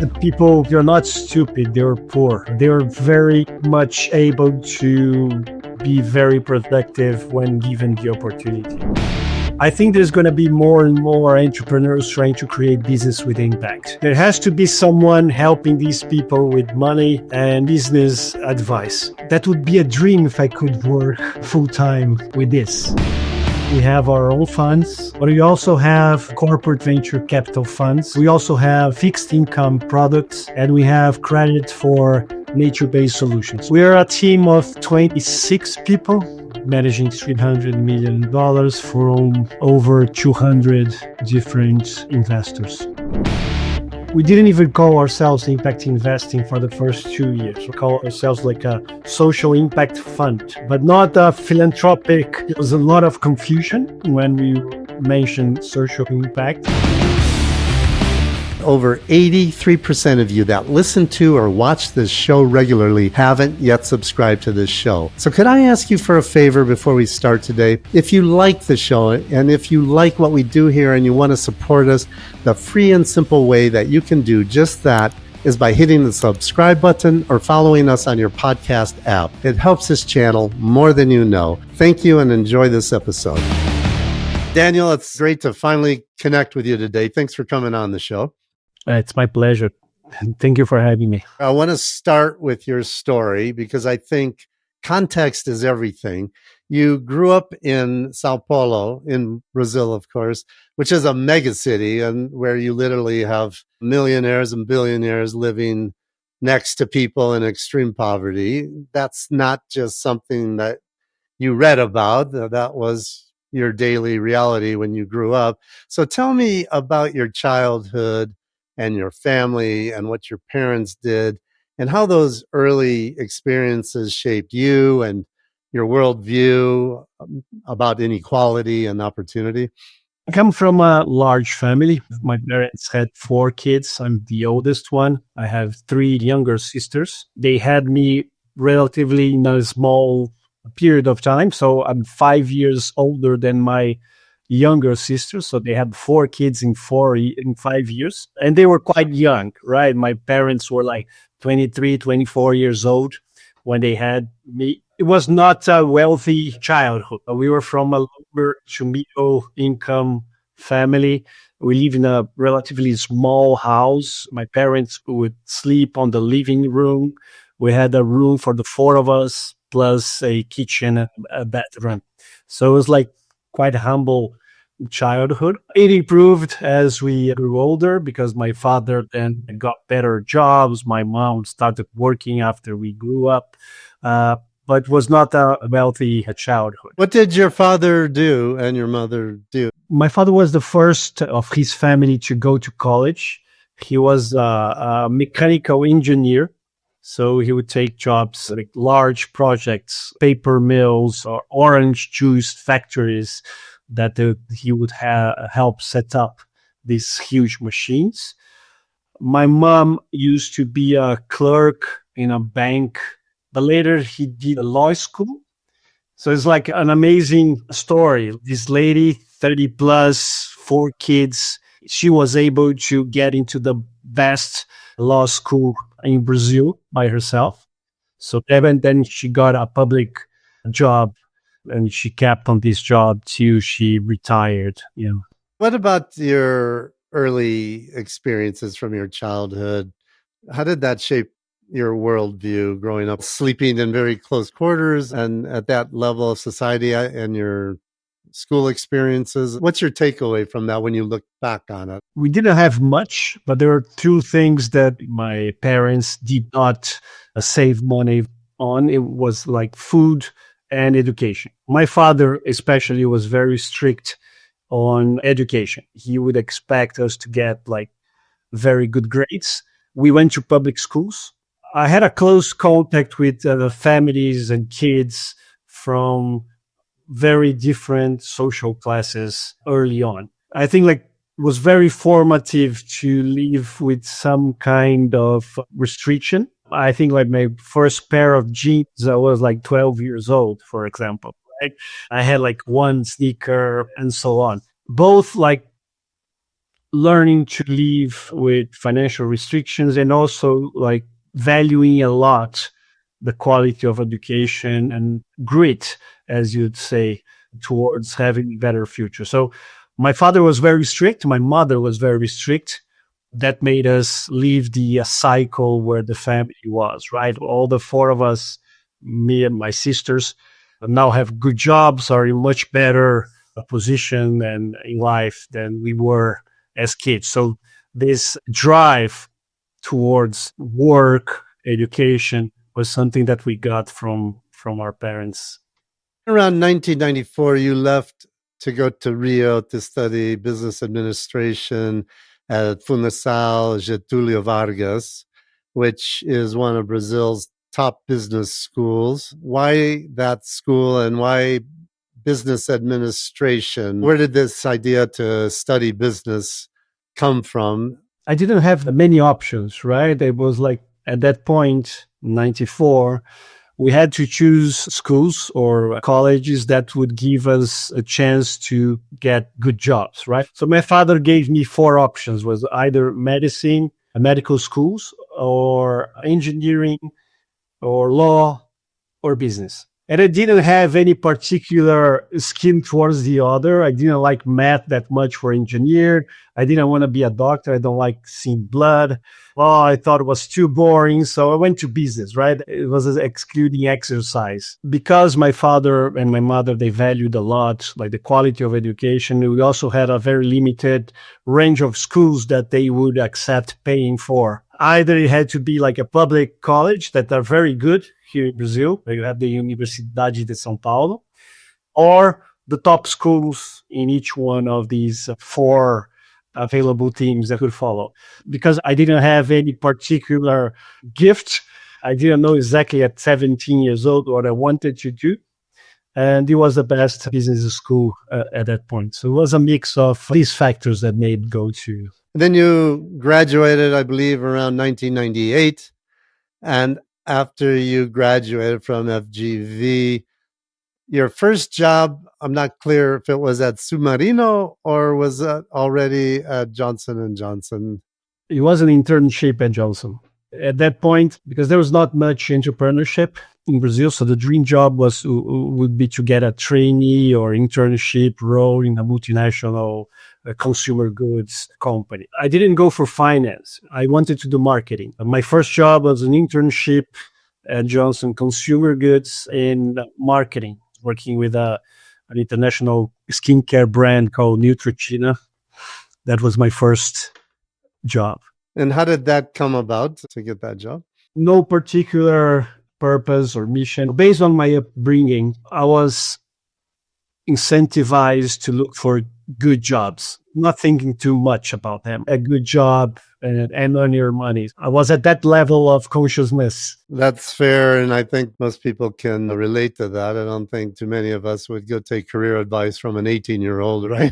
The people, they're not stupid, they're poor. They're very much able to be very productive when given the opportunity. I think there's going to be more and more entrepreneurs trying to create business with impact. There has to be someone helping these people with money and business advice. That would be a dream if I could work full-time with this. We have our own funds, but we also have corporate venture capital funds. We also have fixed income products, and we have credit for nature-based solutions. We are a team of 26 people managing $300 million from over 200 different investors. We didn't even call ourselves impact investing for the first 2 years. We call ourselves like a social impact fund, but not a philanthropic. There was a lot of confusion when we mentioned social impact. Over 83% of you that listen to or watch this show regularly haven't yet subscribed to this show. So could I ask you for a favor before we start today? If you like the show and if you like what we do here and you want to support us, the free and simple way that you can do just that is by hitting the subscribe button or following us on your podcast app. It helps this channel more than you know. Thank you and enjoy this episode. Daniel, it's great to finally connect with you today. Thanks for coming on the show. It's my pleasure. Thank you for having me. I want to start with your story because I think context is everything. You grew up in São Paulo, in Brazil, of course, which is a mega city and where you literally have millionaires and billionaires living next to people in extreme poverty. That's not just something that you read about. That was your daily reality when you grew up. So tell me about your childhood and your family and what your parents did and how those early experiences shaped you and your worldview about inequality and opportunity. I come from a large family. My parents had 4 kids. I'm the oldest one. I have 3 younger sisters. They had me relatively in a small period of time. So I'm 5 years older than my younger sisters. So they had 4 kids in 5 years. And they were quite young, right? My parents were like 23, 24 years old when they had me. It was not a wealthy childhood. We were from a lower to middle income family. We live in a relatively small house. My parents would sleep on the living room. We had a room for the 4 of us, plus a kitchen and a bathroom. So it was like quite a humble childhood. It improved as we grew older because my father then got better jobs. My mom started working after we grew up, but was not a wealthy childhood. What did your father do and your mother do? My father was the first of his family to go to college. He was a mechanical engineer. So he would take jobs like large projects, paper mills or orange juice factories that he would help set up these huge machines. My mom used to be a clerk in a bank, but later he did a law school. So it's like an amazing story. This lady, 30 plus, 4 kids, she was able to get into the best law school in Brazil by herself. So then she got a public job and she kept on this job till she retired. What about your early experiences from your childhood? How did that shape your worldview growing up, sleeping in very close quarters and at that level of society and your school experiences? What's your takeaway from that when you look back on it? We didn't have much, but there are 2 things that my parents did not save money on. It was like food and education. My father especially was very strict on education. He would expect us to get like very good grades. We went to public schools. I had a close contact with the families and kids from very different social classes early on. I think like it was very formative to live with some kind of restriction. I think like my first pair of jeans, I was like 12 years old, for example. Right? I had like 1 sneaker and so on. Both like learning to live with financial restrictions and also like valuing a lot the quality of education and grit, as you'd say, towards having a better future. So my father was very strict. My mother was very strict. That made us leave the cycle where the family was, right? All the four of us, me and my sisters, now have good jobs, are in much better position and in life than we were as kids. So this drive towards work, education was something that we got from our parents. Around 1994, you left to go to Rio to study business administration at Fundação Getúlio Vargas, which is one of Brazil's top business schools. Why that school and why business administration? Where did this idea to study business come from? I didn't have many options, right? It was like at that point, 94, we had to choose schools or colleges that would give us a chance to get good jobs, right? So my father gave me four options, was either medicine, medical schools, or engineering, or law, or business. And I didn't have any particular skin towards the other. I didn't like math that much for engineer. I didn't want to be a doctor. I don't like seeing blood. Oh, I thought it was too boring. So I went to business, right? It was excluding exercise. Because my father and my mother, they valued a lot, like the quality of education. We also had a very limited range of schools that they would accept paying for. Either it had to be like a public college that are very good here in Brazil, where you have the Universidade de São Paulo, or the top schools in each one of these four available teams that could follow. Because I didn't have any particular gift, I didn't know exactly at 17 years old what I wanted to do. And it was the best business school at that point. So it was a mix of these factors that made go to. Then you graduated, I believe, around 1998. And after you graduated from FGV, your first job, I'm not clear if it was at Submarino or was it already at Johnson & Johnson? It was an internship at Johnson. At that point, because there was not much entrepreneurship in Brazil, so the dream job would be to get a trainee or internship role in a multinational consumer goods company. I didn't go for finance. I wanted to do marketing. My first job was an internship at Johnson Consumer Goods in marketing, working with an international skincare brand called Neutrogena. That was my first job. And how did that come about to get that job? No particular purpose or mission. Based on my upbringing, I was incentivized to look for good jobs, not thinking too much about them. A good job and earn your money. I was at that level of consciousness. That's fair. And I think most people can relate to that. I don't think too many of us would go take career advice from an 18-year-old, right?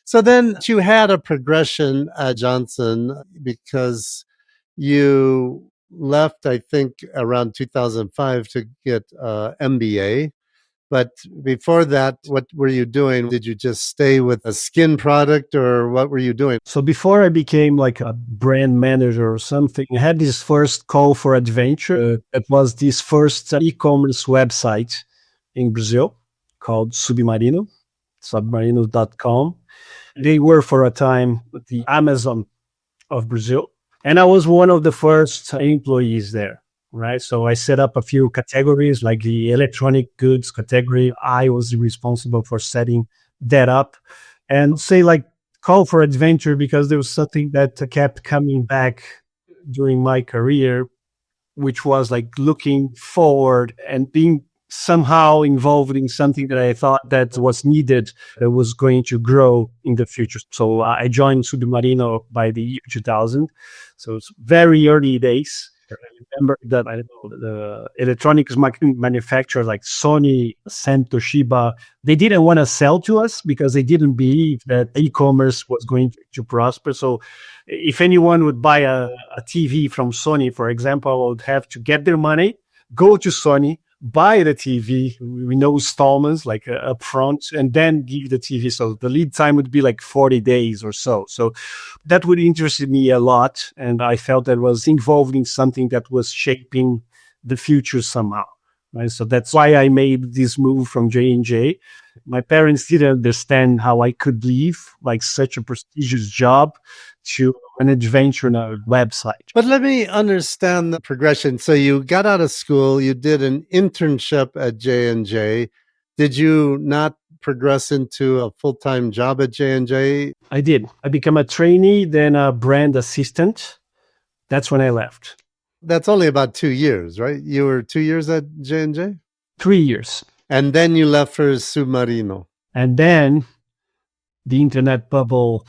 So then you had a progression at Johnson because you left, I think, around 2005 to get MBA. But before that, what were you doing? Did you just stay with a skin product or what were you doing? So before I became like a brand manager or something, I had this first call for adventure. It was this first e-commerce website in Brazil called Submarino, submarino.com. They were for a time the Amazon of Brazil. And I was one of the first employees there. Right. So I set up a few categories like the electronic goods category. I was responsible for setting that up and say like call for adventure because there was something that kept coming back during my career, which was like looking forward and being somehow involved in something that I thought that was needed, that was going to grow in the future. So I joined Submarino by the year 2000. So it's very early days. I remember that the electronics manufacturers like Sony, Sen, Toshiba, they didn't want to sell to us because they didn't believe that e-commerce was going to prosper. So if anyone would buy a TV from Sony, for example, I would have to get their money, go to Sony, buy the TV with no installments, like upfront, and then give the TV. So the lead time would be like 40 days or so. So that would interest me a lot. And I felt that I was involved in something that was shaping the future somehow. Right. So that's why I made this move from J&J. My parents didn't understand how I could leave like such a prestigious job to an adventure on a website. But let me understand the progression. So you got out of school, you did an internship at J&J. Did you not progress into a full-time job at J&J? I did. I became a trainee, then a brand assistant. That's when I left. That's only about 2 years, right? You were 2 years at J&J? 3 years. And then you left for Submarino. And then the internet bubble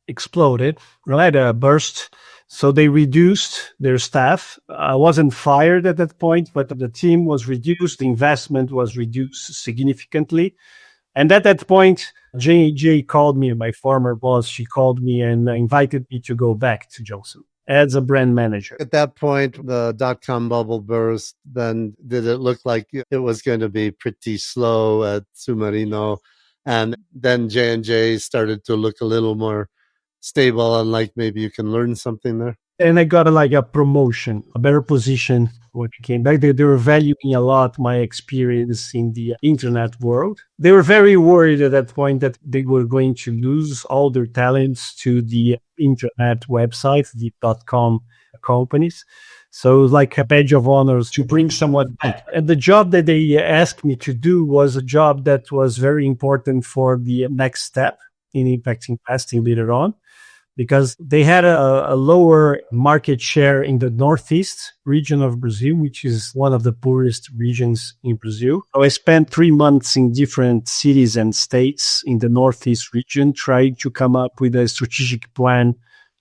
exploded, right? Burst. So they reduced their staff. I wasn't fired at that point, but the team was reduced. The investment was reduced significantly. And at that point, J&J called me, my former boss, she called me and invited me to go back to Johnson as a brand manager. At that point, the dot-com bubble burst. Then did it look like it was going to be pretty slow at Submarino? And then J&J started to look a little more stable and like maybe you can learn something there? And I got a promotion, a better position when I came back. They were valuing a lot my experience in the internet world. They were very worried at that point that they were going to lose all their talents to the internet websites, the .com companies. So it was like a badge of honor to bring someone back. And the job that they asked me to do was a job that was very important for the next step in impact investing later on, because they had a lower market share in the Northeast region of Brazil, which is one of the poorest regions in Brazil. So I spent 3 months in different cities and states in the Northeast region trying to come up with a strategic plan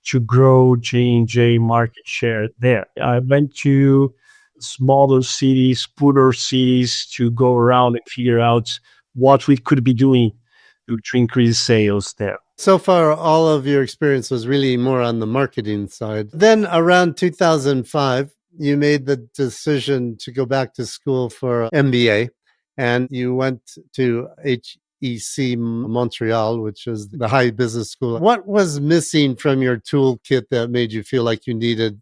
to grow J&J market share there. I went to smaller cities, poorer cities to go around and figure out what we could be doing to increase sales there. So far, all of your experience was really more on the marketing side. Then around 2005, you made the decision to go back to school for MBA, and you went to HEC Montreal, which is the high business school. What was missing from your toolkit that made you feel like you needed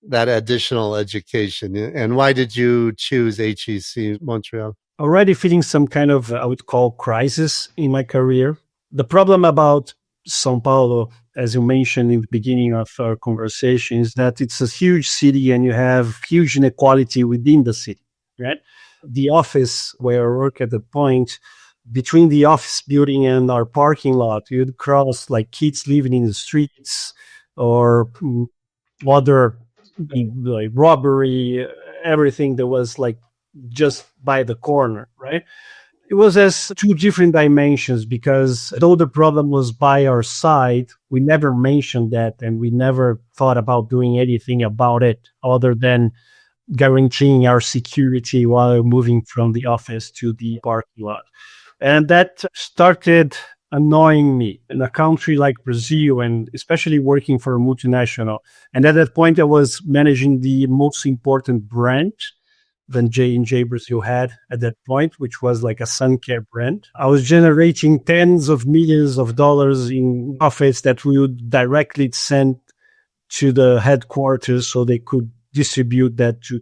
that additional education? And why did you choose HEC Montreal? Already feeling some kind of, I would call, crisis in my career. The problem about São Paulo, as you mentioned in the beginning of our conversation, is that it's a huge city and you have huge inequality within the city, right? The office where I work at the point, between the office building and our parking lot, you'd cross like kids living in the streets or other like robbery, everything that was like just by the corner, right? It was as two different dimensions, because though the problem was by our side, we never mentioned that and we never thought about doing anything about it other than guaranteeing our security while moving from the office to the parking lot. And that started annoying me in a country like Brazil, and especially working for a multinational. And at that point, I was managing the most important brand than J&J Brazil had at that point, which was like a sun care brand. I was generating tens of millions of dollars in profits that we would directly send to the headquarters so they could distribute that to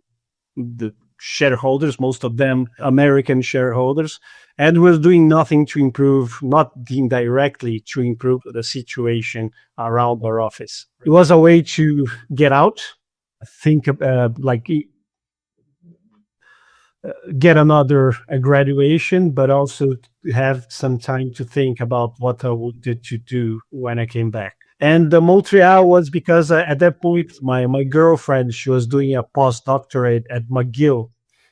the shareholders, most of them American shareholders. And we're doing nothing to improve, not indirectly to improve the situation around our office. It was a way to get out, think get another graduation, but also have some time to think about what I wanted to do when I came back. And Montreal was because at that point, my girlfriend, she was doing a postdoctorate at McGill,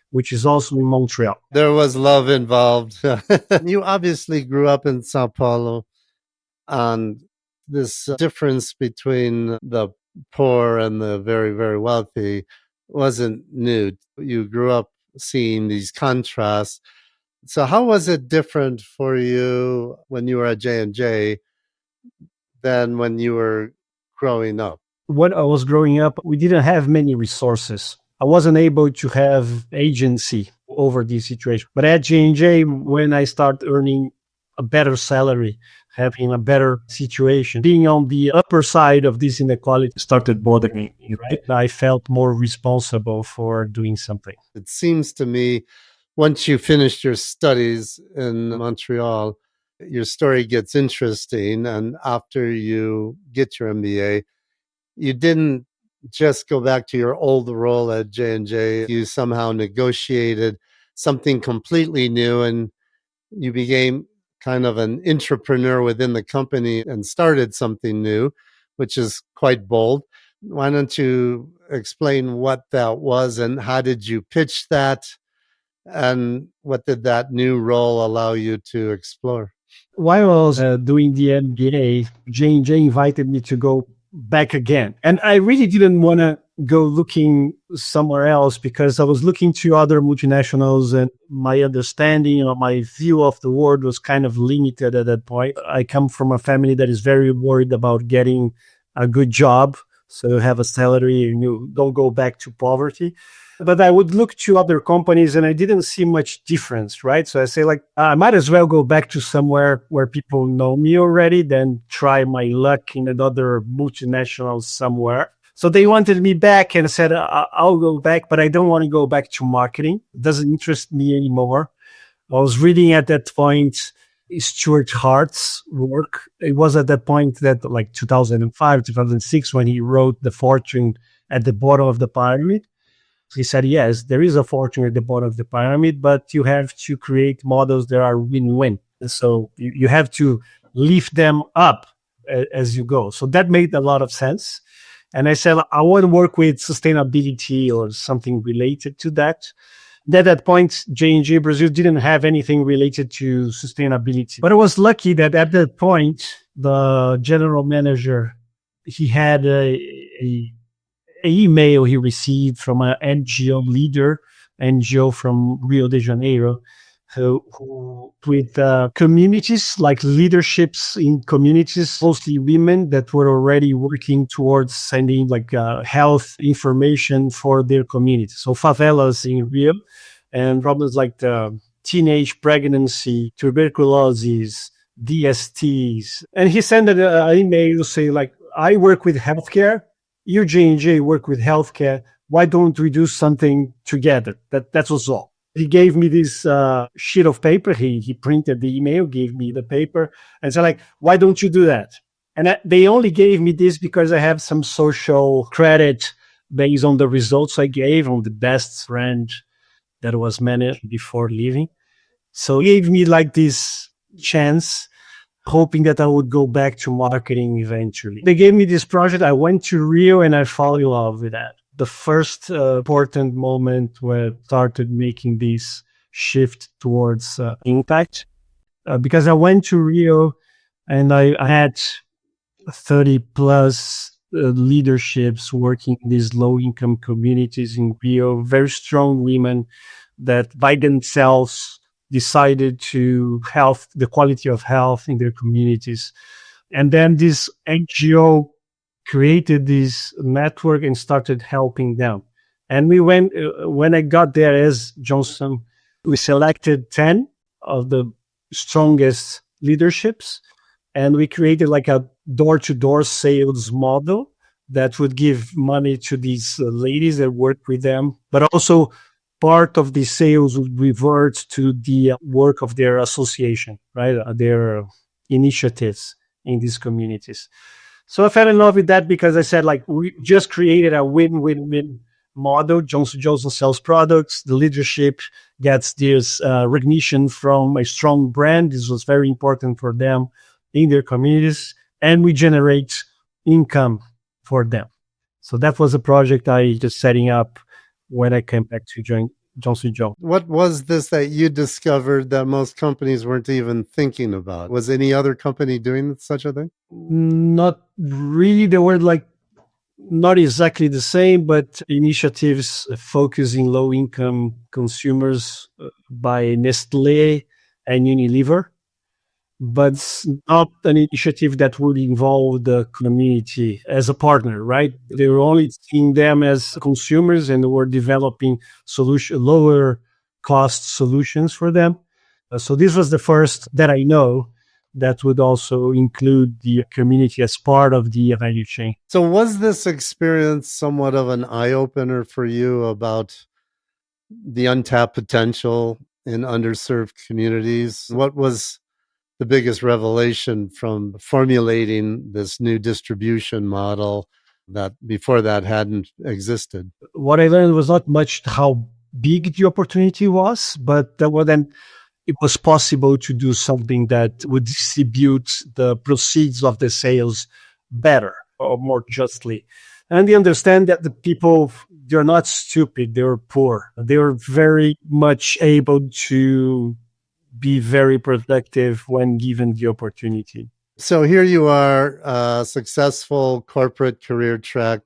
which is also in Montreal. There was love involved. You obviously grew up in São Paulo, and this difference between the poor and the very, very wealthy wasn't new. You grew up seeing these contrasts. So how was it different for you when you were at J&J than when you were growing up? When I was growing up, we didn't have many resources. I wasn't able to have agency over this situation. But at J&J, when I start earning a better salary, having a better situation, being on the upper side of this inequality started bothering me, right? I felt more responsible for doing something. It seems to me, once you finished your studies in Montreal, your story gets interesting. And after you get your MBA, you didn't just go back to your old role at J&J. You somehow negotiated something completely new, and you became kind of an entrepreneur within the company and started something new, which is quite bold. Why don't you explain what that was and how did you pitch that? And what did that new role allow you to explore? While I was doing the MBA, J&J invited me to go back again. And I really didn't want to go looking somewhere else because I was looking to other multinationals and my understanding or my view of the world was kind of limited at that point. I come from a family that is very worried about getting a good job. So you have a salary and you don't go back to poverty. But I would look to other companies and I didn't see much difference, right? So I say like, I might as well go back to somewhere where people know me already than try my luck in another multinational somewhere. So they wanted me back and I said, I'll go back, but I don't want to go back to marketing. It doesn't interest me anymore. I was reading at that point Stuart Hart's work. It was at that point that like 2005, 2006, when he wrote The Fortune at the Bottom of the Pyramid. He said, yes, there is a fortune at the bottom of the pyramid, but you have to create models that are win-win. So you have to lift them up as you go. So that made a lot of sense. And I said, I want to work with sustainability or something related to that. At that point, J&J Brazil didn't have anything related to sustainability. But I was lucky that at that point, the general manager, he had a email he received from an NGO from Rio de Janeiro, who with communities, like leaderships in communities, mostly women that were already working towards sending like health information for their community. So favelas in Rio and problems like the teenage pregnancy, tuberculosis, DSTs. And he sent an email to say like, I work with healthcare. You, J&J, work with healthcare. Why don't we do something together? That was all. He gave me this sheet of paper. He printed the email, gave me the paper, and said, like, why don't you do that? And they only gave me this because I have some social credit based on the results I gave on the best friend that was managed before leaving. So he gave me like this chance, hoping that I would go back to marketing eventually. They gave me this project. I went to Rio and I fell in love with that. The first important moment where I started making this shift towards impact, because I went to Rio and I had 30 plus leaderships working in these low income communities in Rio, very strong women that by themselves decided to help the quality of health in their communities. And then this NGO created this network and started helping them. And we went, when I got there as Johnson, we selected 10 of the strongest leaderships. And we created like a door-to-door sales model that would give money to these ladies that work with them, but also part of the sales would revert to the work of their association, right? Their initiatives in these communities. So I fell in love with that because I said, like, we just created a win-win-win model. Johnson & Johnson sells products. The leadership gets this recognition from a strong brand. This was very important for them in their communities. And we generate income for them. So that was a project I just setting up when I came back to join Johnson & Johnson. What was this that you discovered that most companies weren't even thinking about? Was any other company doing such a thing? Not really. They were like not exactly the same, but initiatives focusing low-income consumers by Nestlé and Unilever, but not an initiative that would involve the community as a partner, right? They were only seeing them as consumers and were developing lower cost solutions for them. So this was the first that I know that would also include the community as part of the value chain. So was this experience somewhat of an eye-opener for you about the untapped potential in underserved communities? What was the biggest revelation from formulating this new distribution model that before that hadn't existed? What I learned was not much how big the opportunity was, but then it was possible to do something that would distribute the proceeds of the sales better or more justly. And they understand that the people, they're not stupid, they're poor. They're very much able to be very productive when given the opportunity. So here you are, a successful corporate career track.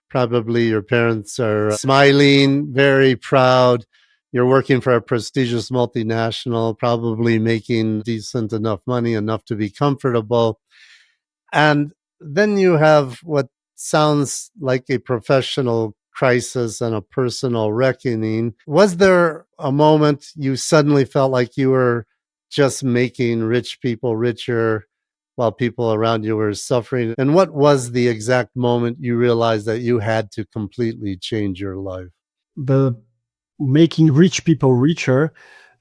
Probably your parents are smiling, very proud. You're working for a prestigious multinational, probably making decent enough money, enough to be comfortable. And then you have what sounds like a professional crisis and a personal reckoning. Was there a moment you suddenly felt like you were just making rich people richer while people around you were suffering? And what was the exact moment you realized that you had to completely change your life? The making rich people richer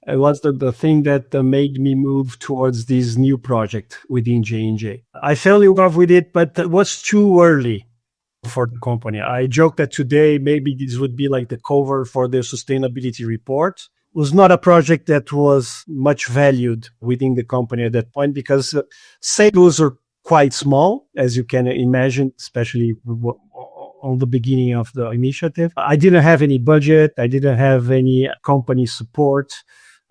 was the thing that made me move towards this new project within J&J. I fell in love with it, but it was too early for the company. I joke that today maybe this would be like the cover for the sustainability report. It was not a project that was much valued within the company at that point because sales are quite small, as you can imagine, especially on the beginning of the initiative. I didn't have any budget. I didn't have any company support.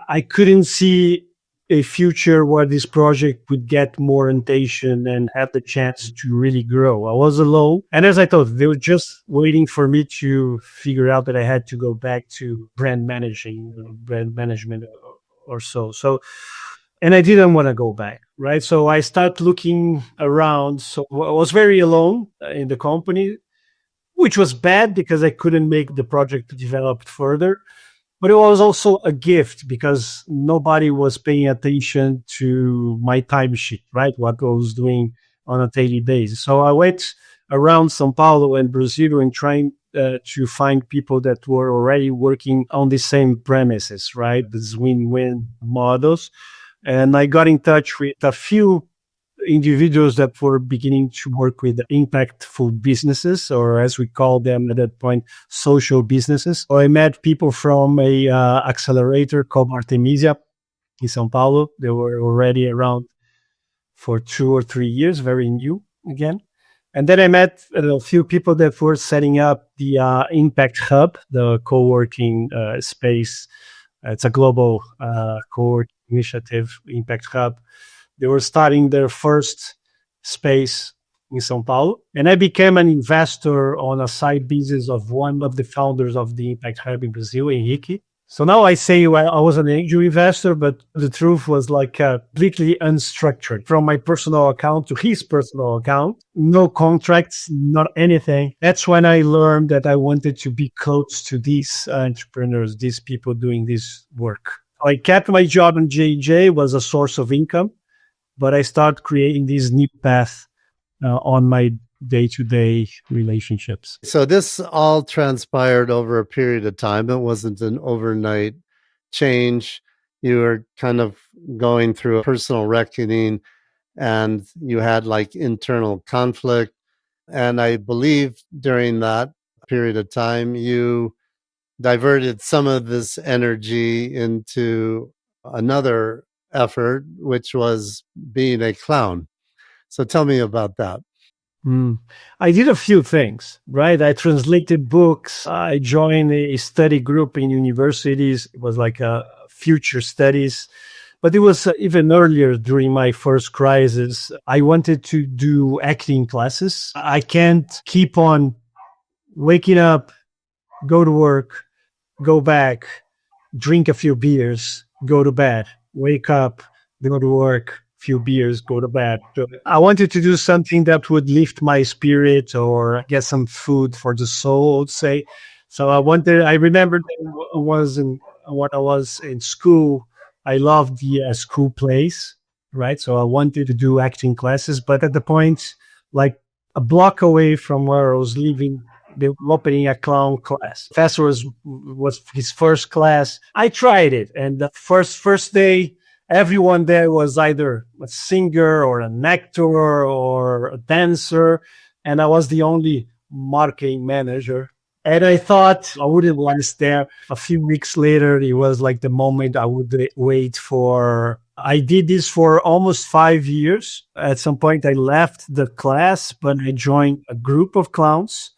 I couldn't see a future where this project would get more attention and have the chance to really grow. I was alone. And as I thought, they were just waiting for me to figure out that I had to go back to brand management or so. And I didn't want to go back, right? So I started looking around. So I was very alone in the company, which was bad because I couldn't make the project develop further. But it was also a gift because nobody was paying attention to my timesheet, right? What I was doing on a daily basis. So I went around São Paulo and Brazil and trying to find people that were already working on the same premises, right? These win-win models. And I got in touch with a few individuals that were beginning to work with impactful businesses, or as we call them at that point, social businesses. So I met people from a accelerator called Artemisia in São Paulo. They were already around for 2 or 3 years, very new again. And then I met a few people that were setting up the Impact Hub, the co-working space. It's a global co-working initiative, Impact Hub. They were starting their first space in São Paulo. And I became an investor on a side business of one of the founders of the Impact Hub in Brazil, Henrique. So now I say I was an angel investor, but the truth was like completely unstructured from my personal account to his personal account. No contracts, not anything. That's when I learned that I wanted to be close to these entrepreneurs, these people doing this work. I kept my job in J&J, was a source of income. But I started creating this new path on my day-to-day relationships. So this all transpired over a period of time. It wasn't an overnight change. You were kind of going through a personal reckoning and you had like internal conflict. And I believe during that period of time, you diverted some of this energy into another effort, which was being a clown. So tell me about that. I did a few things, right? I translated books. I joined a study group in universities. It was like a future studies. But it was even earlier during my first crisis. I wanted to do acting classes. I can't keep on waking up, go to work, go back, drink a few beers, go to bed, wake up, go to work, few beers, go to bed. So I wanted to do something that would lift my spirit or get some food for the soul, I would say. So I remember it was when I was in school, I loved the school plays, right? So I wanted to do acting classes, but at the point, like a block away from where I was living, they were opening a clown class. Professor was his first class. I tried it, and the first day, everyone there was either a singer or an actor or a dancer, and I was the only marketing manager. And I thought I wouldn't want to stay. A few weeks later, it was like the moment I would wait for. I did this for almost 5 years. At some point, I left the class, but I joined a group of clowns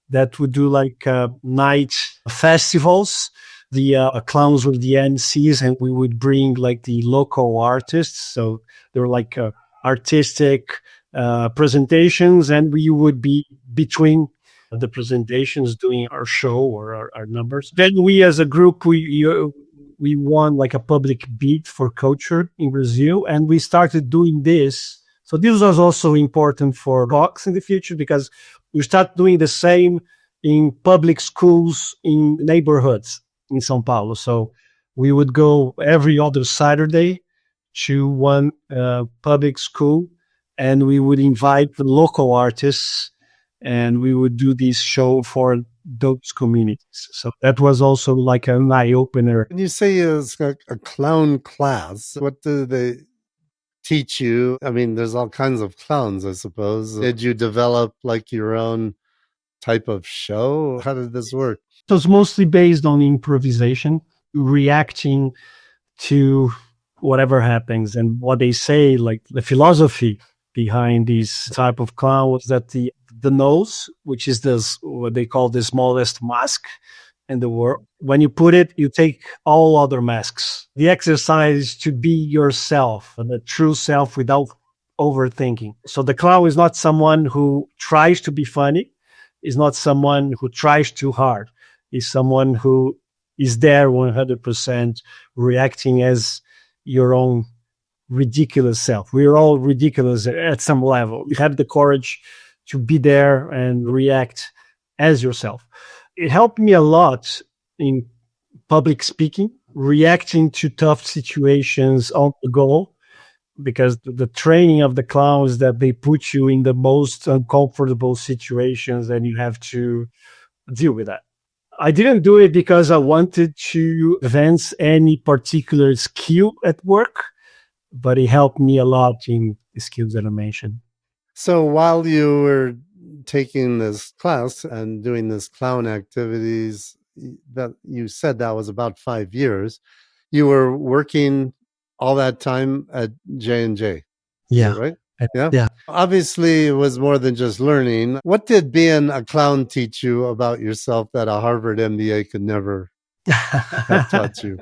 that would do like night festivals. The clowns were the MCs, and we would bring like the local artists. So they were like artistic presentations, and we would be between the presentations doing our show or our numbers. Then we as a group, we won like a public bid for culture in Brazil, and we started doing this. So this was also important for Vox in the future, because we start doing the same in public schools in neighborhoods in São Paulo. So we would go every other Saturday to one public school, and we would invite the local artists, and we would do this show for those communities. So that was also like an eye opener. When you say it's a clown class, what do they teach you? I mean, there's all kinds of clowns, I suppose. Did you develop like your own type of show? How did this work? It was mostly based on improvisation, reacting to whatever happens. And what they say, like the philosophy behind this type of clown, was that the nose, which is what they call the smallest mask in the world, when you put it, you take all other masks. The exercise is to be yourself, the true self, without overthinking. So the clown is not someone who tries to be funny, is not someone who tries too hard. Is someone who is there 100% reacting as your own ridiculous self. We're all ridiculous at some level. You have the courage to be there and react as yourself. It helped me a lot in public speaking, reacting to tough situations on the go, because the training of the clowns that they put you in the most uncomfortable situations and you have to deal with that. I didn't do it because I wanted to advance any particular skill at work, but it helped me a lot in the skills that I mentioned. So while you were taking this class and doing this clown activities, that you said that was about 5 years, you were working all that time at J&J. Yeah. Right? Yeah. Obviously, it was more than just learning. What did being a clown teach you about yourself that a Harvard MBA could never have taught you?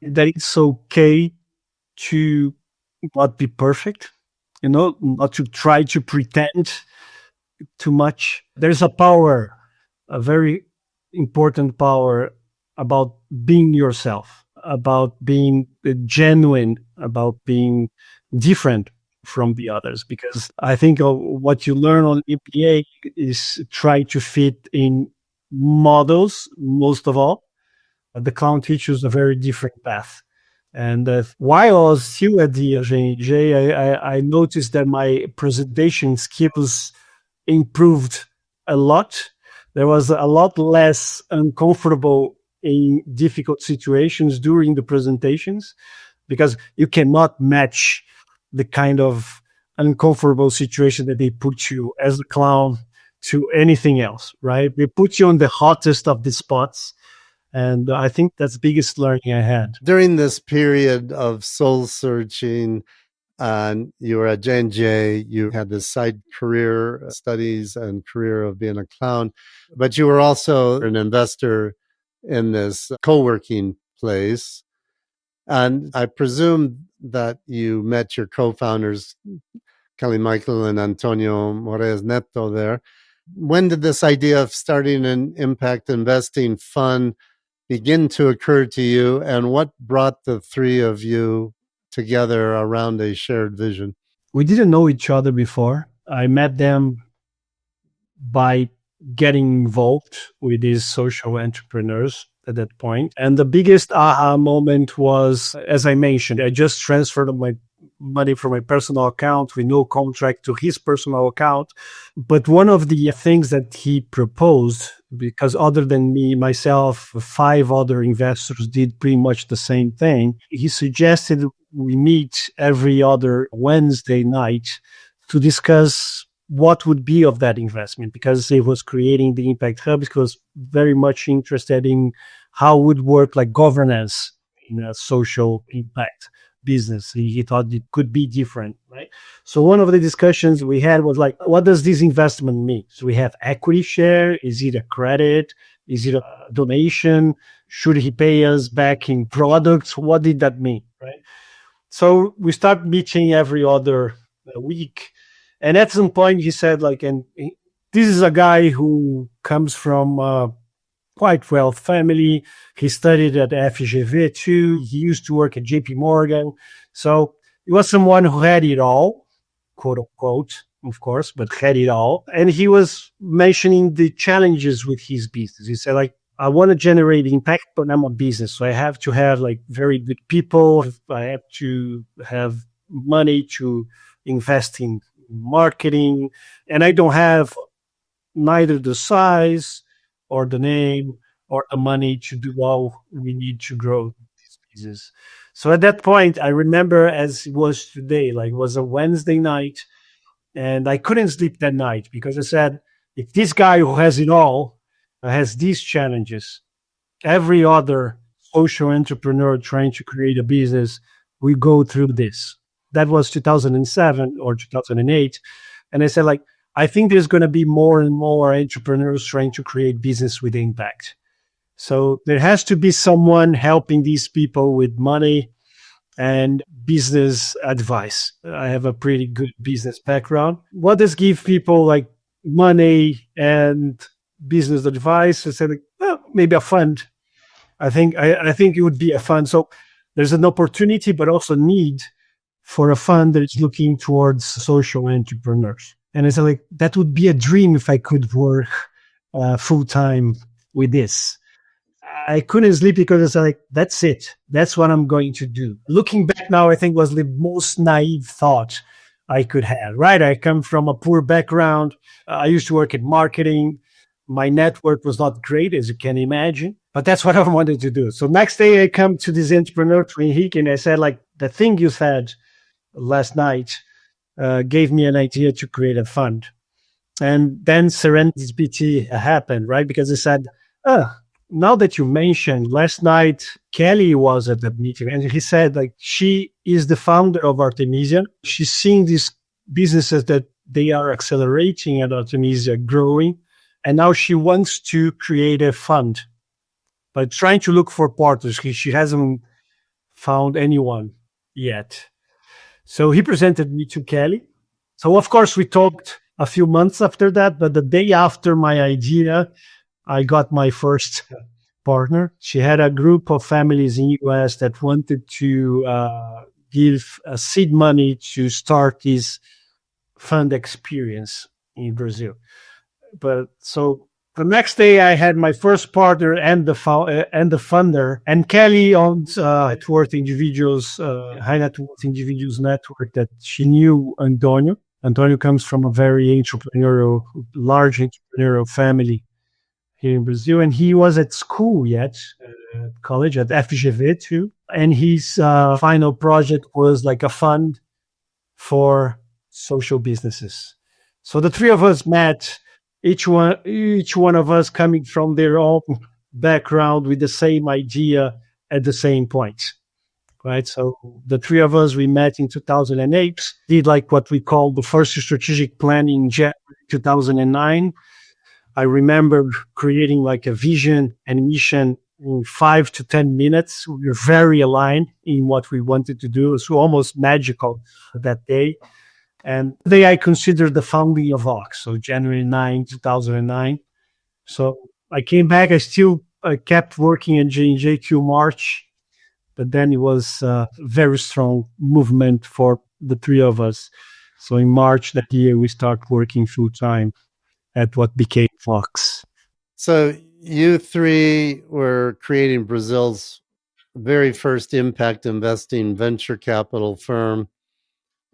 That it's okay to not be perfect, not to try to pretend too much. There's a power, a very important power, about being yourself, about being genuine, about being different from the others. Because I think what you learn on MBA is try to fit in models, most of all. The clown teaches a very different path. And while I was still at the J&J, I noticed that my presentation skills improved a lot. There was a lot less uncomfortable in difficult situations during the presentations, because you cannot match the kind of uncomfortable situation that they put you as a clown to anything else, right? They put you on the hottest of the spots. And I think that's the biggest learning I had. During this period of soul searching, and you were at J&J, you had this side career, studies and career of being a clown, but you were also an investor in this co-working place. And I presume that you met your co-founders, Kelly Michel and Antonio Moraes Neto there. When did this idea of starting an impact investing fund begin to occur to you, and what brought the three of you together around a shared vision? We didn't know each other before. I met them by getting involved with these social entrepreneurs. at that point. And the biggest aha moment was, as I mentioned, I just transferred my money from my personal account with no contract to his personal account. But one of the things that he proposed, because other than me, myself, 5 other investors did pretty much the same thing, he suggested we meet every other Wednesday night to discuss what would be of that investment, because he was creating the Impact Hub. He was very much interested in how would work like governance in a social impact business. He thought it could be different, right? So one of the discussions we had was like, what does this investment mean? So we have equity share. Is it a credit? Is it a donation? Should he pay us back in products? What did that mean, right? So we start meeting every other week. And at some point he said like, this is a guy who comes from quite wealth family. He studied at FGV too. He used to work at JP Morgan. So he was someone who had it all, quote unquote, of course, but had it all. And he was mentioning the challenges with his business. He said like, I want to generate impact, but I'm a business. So I have to have like very good people. I have to have money to invest in marketing. And I don't have neither the size or the name or the money to do all we need to grow this business. So at that point, I remember as it was today, like it was a Wednesday night, and I couldn't sleep that night because I said, if this guy who has it all has these challenges, every other social entrepreneur trying to create a business, we go through this. That was 2007 or 2008. And I said, like, I think there's going to be more and more entrepreneurs trying to create business with impact. So there has to be someone helping these people with money and business advice. I have a pretty good business background. What does give people like money and business advice? I said, like, well, maybe a fund. I think it would be a fund. So there's an opportunity, but also need for a fund that is looking towards social entrepreneurs. And I said, like, that would be a dream if I could work full time with this. I couldn't sleep because I was like, that's it. That's what I'm going to do. Looking back now, I think was the most naive thought I could have, right? I come from a poor background. I used to work in marketing. My network was not great, as you can imagine, but that's what I wanted to do. So next day I come to this entrepreneur, to Henrique, and I said, like, the thing you said last night gave me an idea to create a fund. And then serendipity happened, right? Because I said, now that you mentioned, last night, Kelly was at the meeting and he said, like, she is the founder of Artemisia. She's seeing these businesses that they are accelerating at Artemisia growing. And now she wants to create a fund, but trying to look for partners. She hasn't found anyone yet. So he presented me to Kelly. So of course we talked a few months after that, but the day after my idea, I got my first partner. She had a group of families in the US that wanted to give seed money to start this fund experience in Brazil. But so the next day I had my first partner and the funder, and Kelly owns net worth individuals, high net worth individuals network that she knew Antonio. Antonio comes from a very large entrepreneurial family here in Brazil, and he was at school yet, college at FGV too. And his final project was like a fund for social businesses. So the three of us met, each one of us coming from their own background with the same idea at the same point, right? So the three of us, we met in 2008, did like what we call the first strategic plan in January 2009. I remember creating like a vision and mission in 5 to 10 minutes. We were very aligned in what we wanted to do. It was almost magical that day. And the day I considered the founding of Vox, so January 9, 2009. So I came back. I kept working at J&J till March, but then it was a very strong movement for the three of us. So in March that year, we started working full time at what became Vox. So You three were creating Brazil's very first impact investing venture capital firm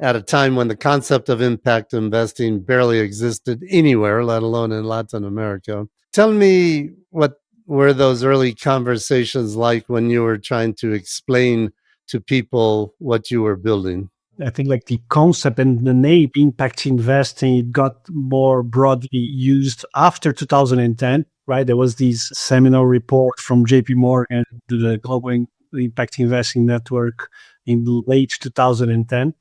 at a time when the concept of impact investing barely existed anywhere, let alone in Latin America. Tell me, what were those early conversations like when you were trying to explain to people what you were building? I think like the concept and the name impact investing, it got more broadly used after 2010, right? There was this seminal report from JP Morgan to the Global Impact Investing Network in late 2010.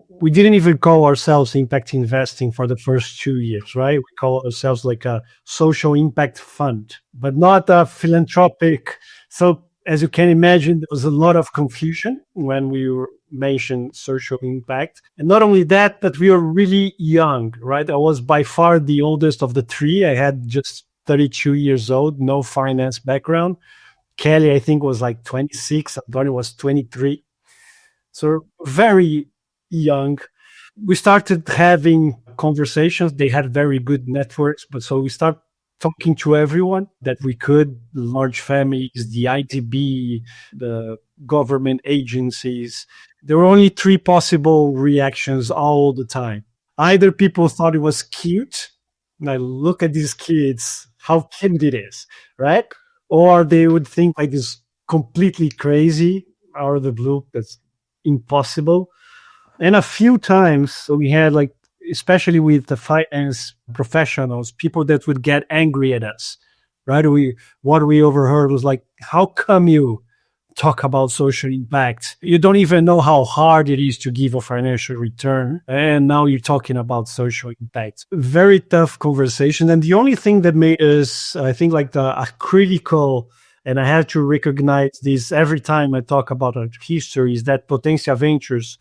We didn't even call ourselves impact investing for the first 2 years, right? We call ourselves like a social impact fund, but not a philanthropic. So as you can imagine, there was a lot of confusion when we mentioned social impact. And not only that, but we were really young, right? I was by far the oldest of the three. I had just 32 years old, no finance background. Kelly, I think, was like 26. Antonio was 23. So very young. We started having conversations. They had very good networks, but so we started talking to everyone that we could, large families, the ITB, the government agencies. There were only three possible reactions all the time. Either people thought it was cute, like, look at these kids, how cute it is, right? Or they would think like this completely crazy, out of the blue, that's impossible. And a few times, so we had like, especially with the finance professionals, people that would get angry at us, right? What we overheard was like, how come you talk about social impact? You don't even know how hard it is to give a financial return. And now you're talking about social impact. Very tough conversation. And the only thing that made us, I think, like a critical, and I have to recognize this every time I talk about our history, is that Potencia Ventures,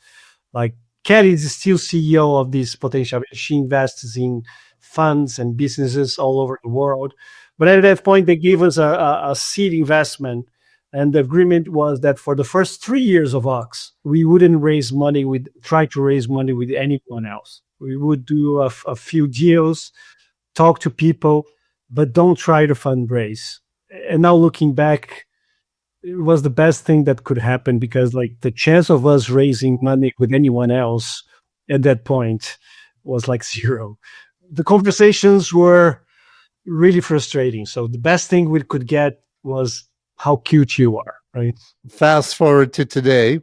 like Kelly is still CEO of this Potencia. She invests in funds and businesses all over the world. But at that point, they gave us a seed investment. And the agreement was that for the first 3 years of Vox, we wouldn't try to raise money with anyone else. We would do a few deals, talk to people, but don't try to fundraise. And now looking back, it was the best thing that could happen, because like the chance of us raising money with anyone else at that point was like zero. The conversations were really frustrating. So the best thing we could get was how cute you are, right? Fast forward to today,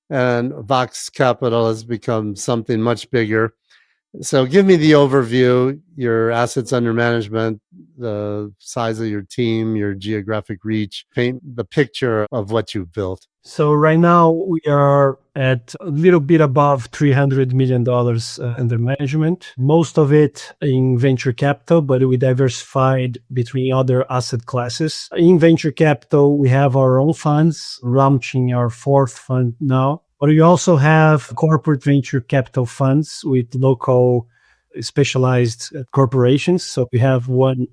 and Vox Capital has become something much bigger. So give me the overview, your assets under management, the size of your team, your geographic reach, paint the picture of what you've built. So right now we are at a little bit above $300 million under management, most of it in venture capital, but we diversified between other asset classes. In venture capital, we have our own funds, launching our fourth fund now. But we also have corporate venture capital funds with local specialized corporations. So we have one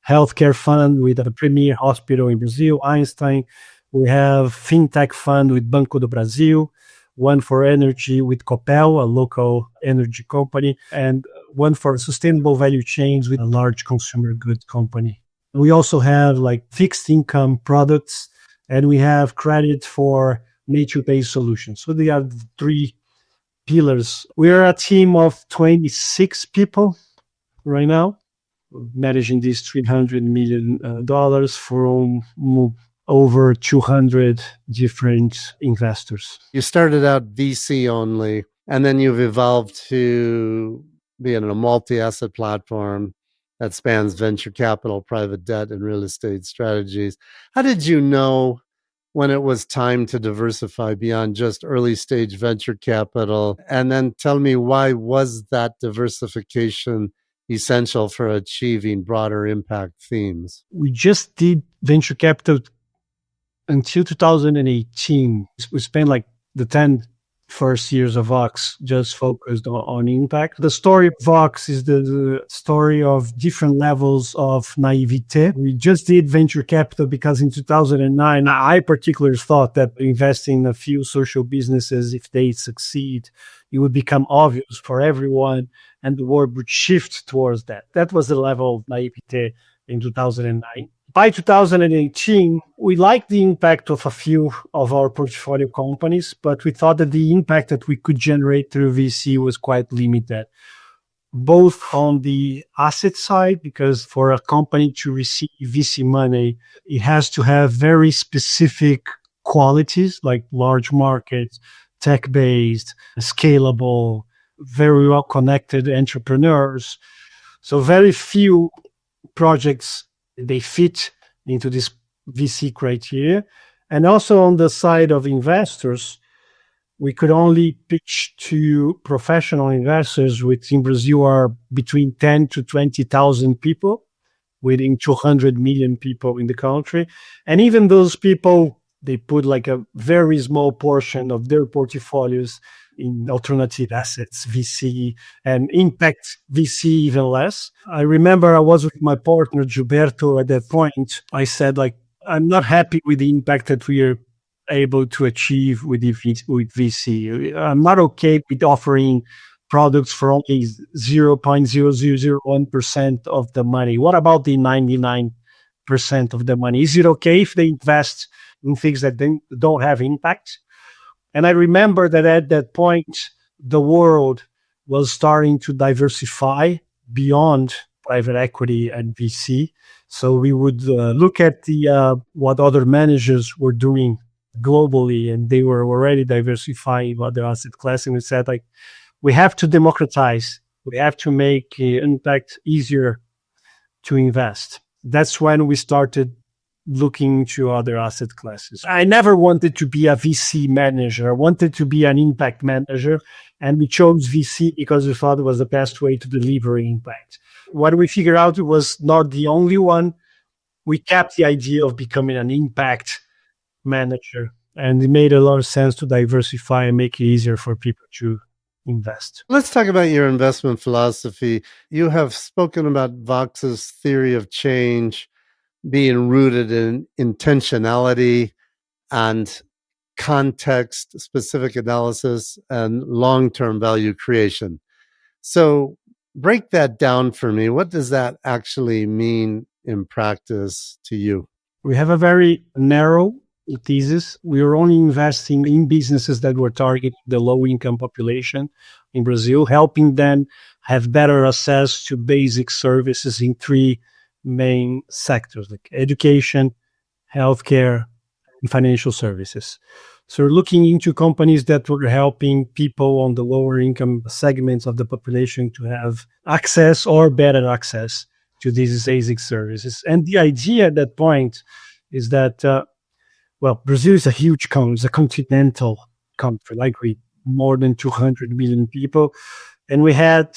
healthcare fund with a premier hospital in Brazil, Einstein. We have fintech fund with Banco do Brasil, one for energy with Copel, a local energy company, and one for sustainable value chains with a large consumer goods company. We also have like fixed income products, and we have credit for nature-based solutions. So they are the three pillars. We're a team of 26 people right now, managing these $300 million from over 200 different investors. You started out VC only, and then you've evolved to being a multi-asset platform that spans venture capital, private debt, and real estate strategies. How did you know when it was time to diversify beyond just early stage venture capital? And then tell me, why was that diversification essential for achieving broader impact themes? We just did venture capital until 2018. We spent like the 10 first years of Vox just focused on impact. The story of Vox is the story of different levels of naivete. We just did venture capital because in 2009, I particularly thought that investing in a few social businesses, if they succeed, it would become obvious for everyone and the world would shift towards that. That was the level of naivete in 2009. By 2018, we liked the impact of a few of our portfolio companies, but we thought that the impact that we could generate through VC was quite limited, both on the asset side, because for a company to receive VC money, it has to have very specific qualities like large markets, tech-based, scalable, very well-connected entrepreneurs. So very few projects, they fit into this VC criteria. And also on the side of investors, we could only pitch to professional investors, which in Brazil are between 10 to 20,000 people, within 200 million people in the country. And even those people, they put like a very small portion of their portfolios in alternative assets, VC, and impact VC even less. I remember I was with my partner, Gilberto, at that point. I said, like, I'm not happy with the impact that we are able to achieve with VC. I'm not okay with offering products for only 0.0001% of the money. What about the 99% of the money? Is it okay if they invest in things that don't have impact? And I remember that at that point, the world was starting to diversify beyond private equity and VC. So we would look at what other managers were doing globally, and they were already diversifying other asset classes. And we said, like, we have to democratize. We have to make impact easier to invest. That's when we started looking into other asset classes. I never wanted to be a VC manager. I wanted to be an impact manager, and we chose VC because we thought it was the best way to deliver impact. What we figured out was not the only one. We kept the idea of becoming an impact manager, and it made a lot of sense to diversify and make it easier for people to invest. Let's talk about your investment philosophy. You have spoken about Vox's theory of change being rooted in intentionality and context, specific analysis, and long-term value creation. So break that down for me. What does that actually mean in practice to you? We have a very narrow thesis. We are only investing in businesses that were targeting the low-income population in Brazil, helping them have better access to basic services in three main sectors, like education, healthcare, and financial services. So we're looking into companies that were helping people on the lower income segments of the population to have access or better access to these basic services. And the idea at that point is that, Brazil is a huge country, it's a continental country, like with more than 200 million people. And we had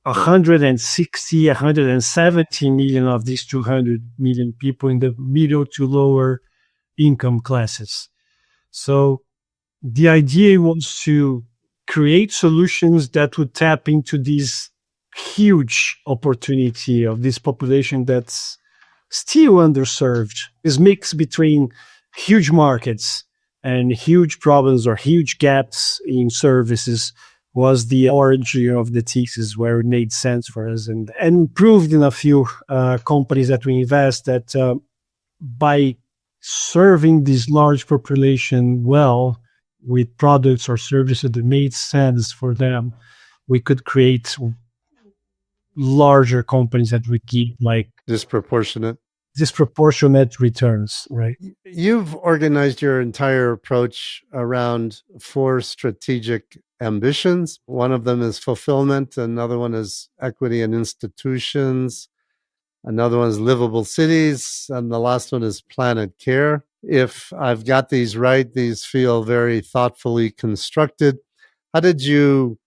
170 million of these 200 million people in the middle to lower income classes. So the idea was to create solutions that would tap into this huge opportunity of this population that's still underserved. This mix between huge markets and huge problems or huge gaps in services was the origin of the thesis, where it made sense for us, and proved in a few companies that we invest that by serving this large population well with products or services that made sense for them, we could create larger companies that would give like disproportionate returns, right? You've organized your entire approach around 4 strategic ambitions. One of them is fulfillment. Another one is equity in institutions. Another one is livable cities. And the last one is planet care. If I've got these right, these feel very thoughtfully constructed. How did you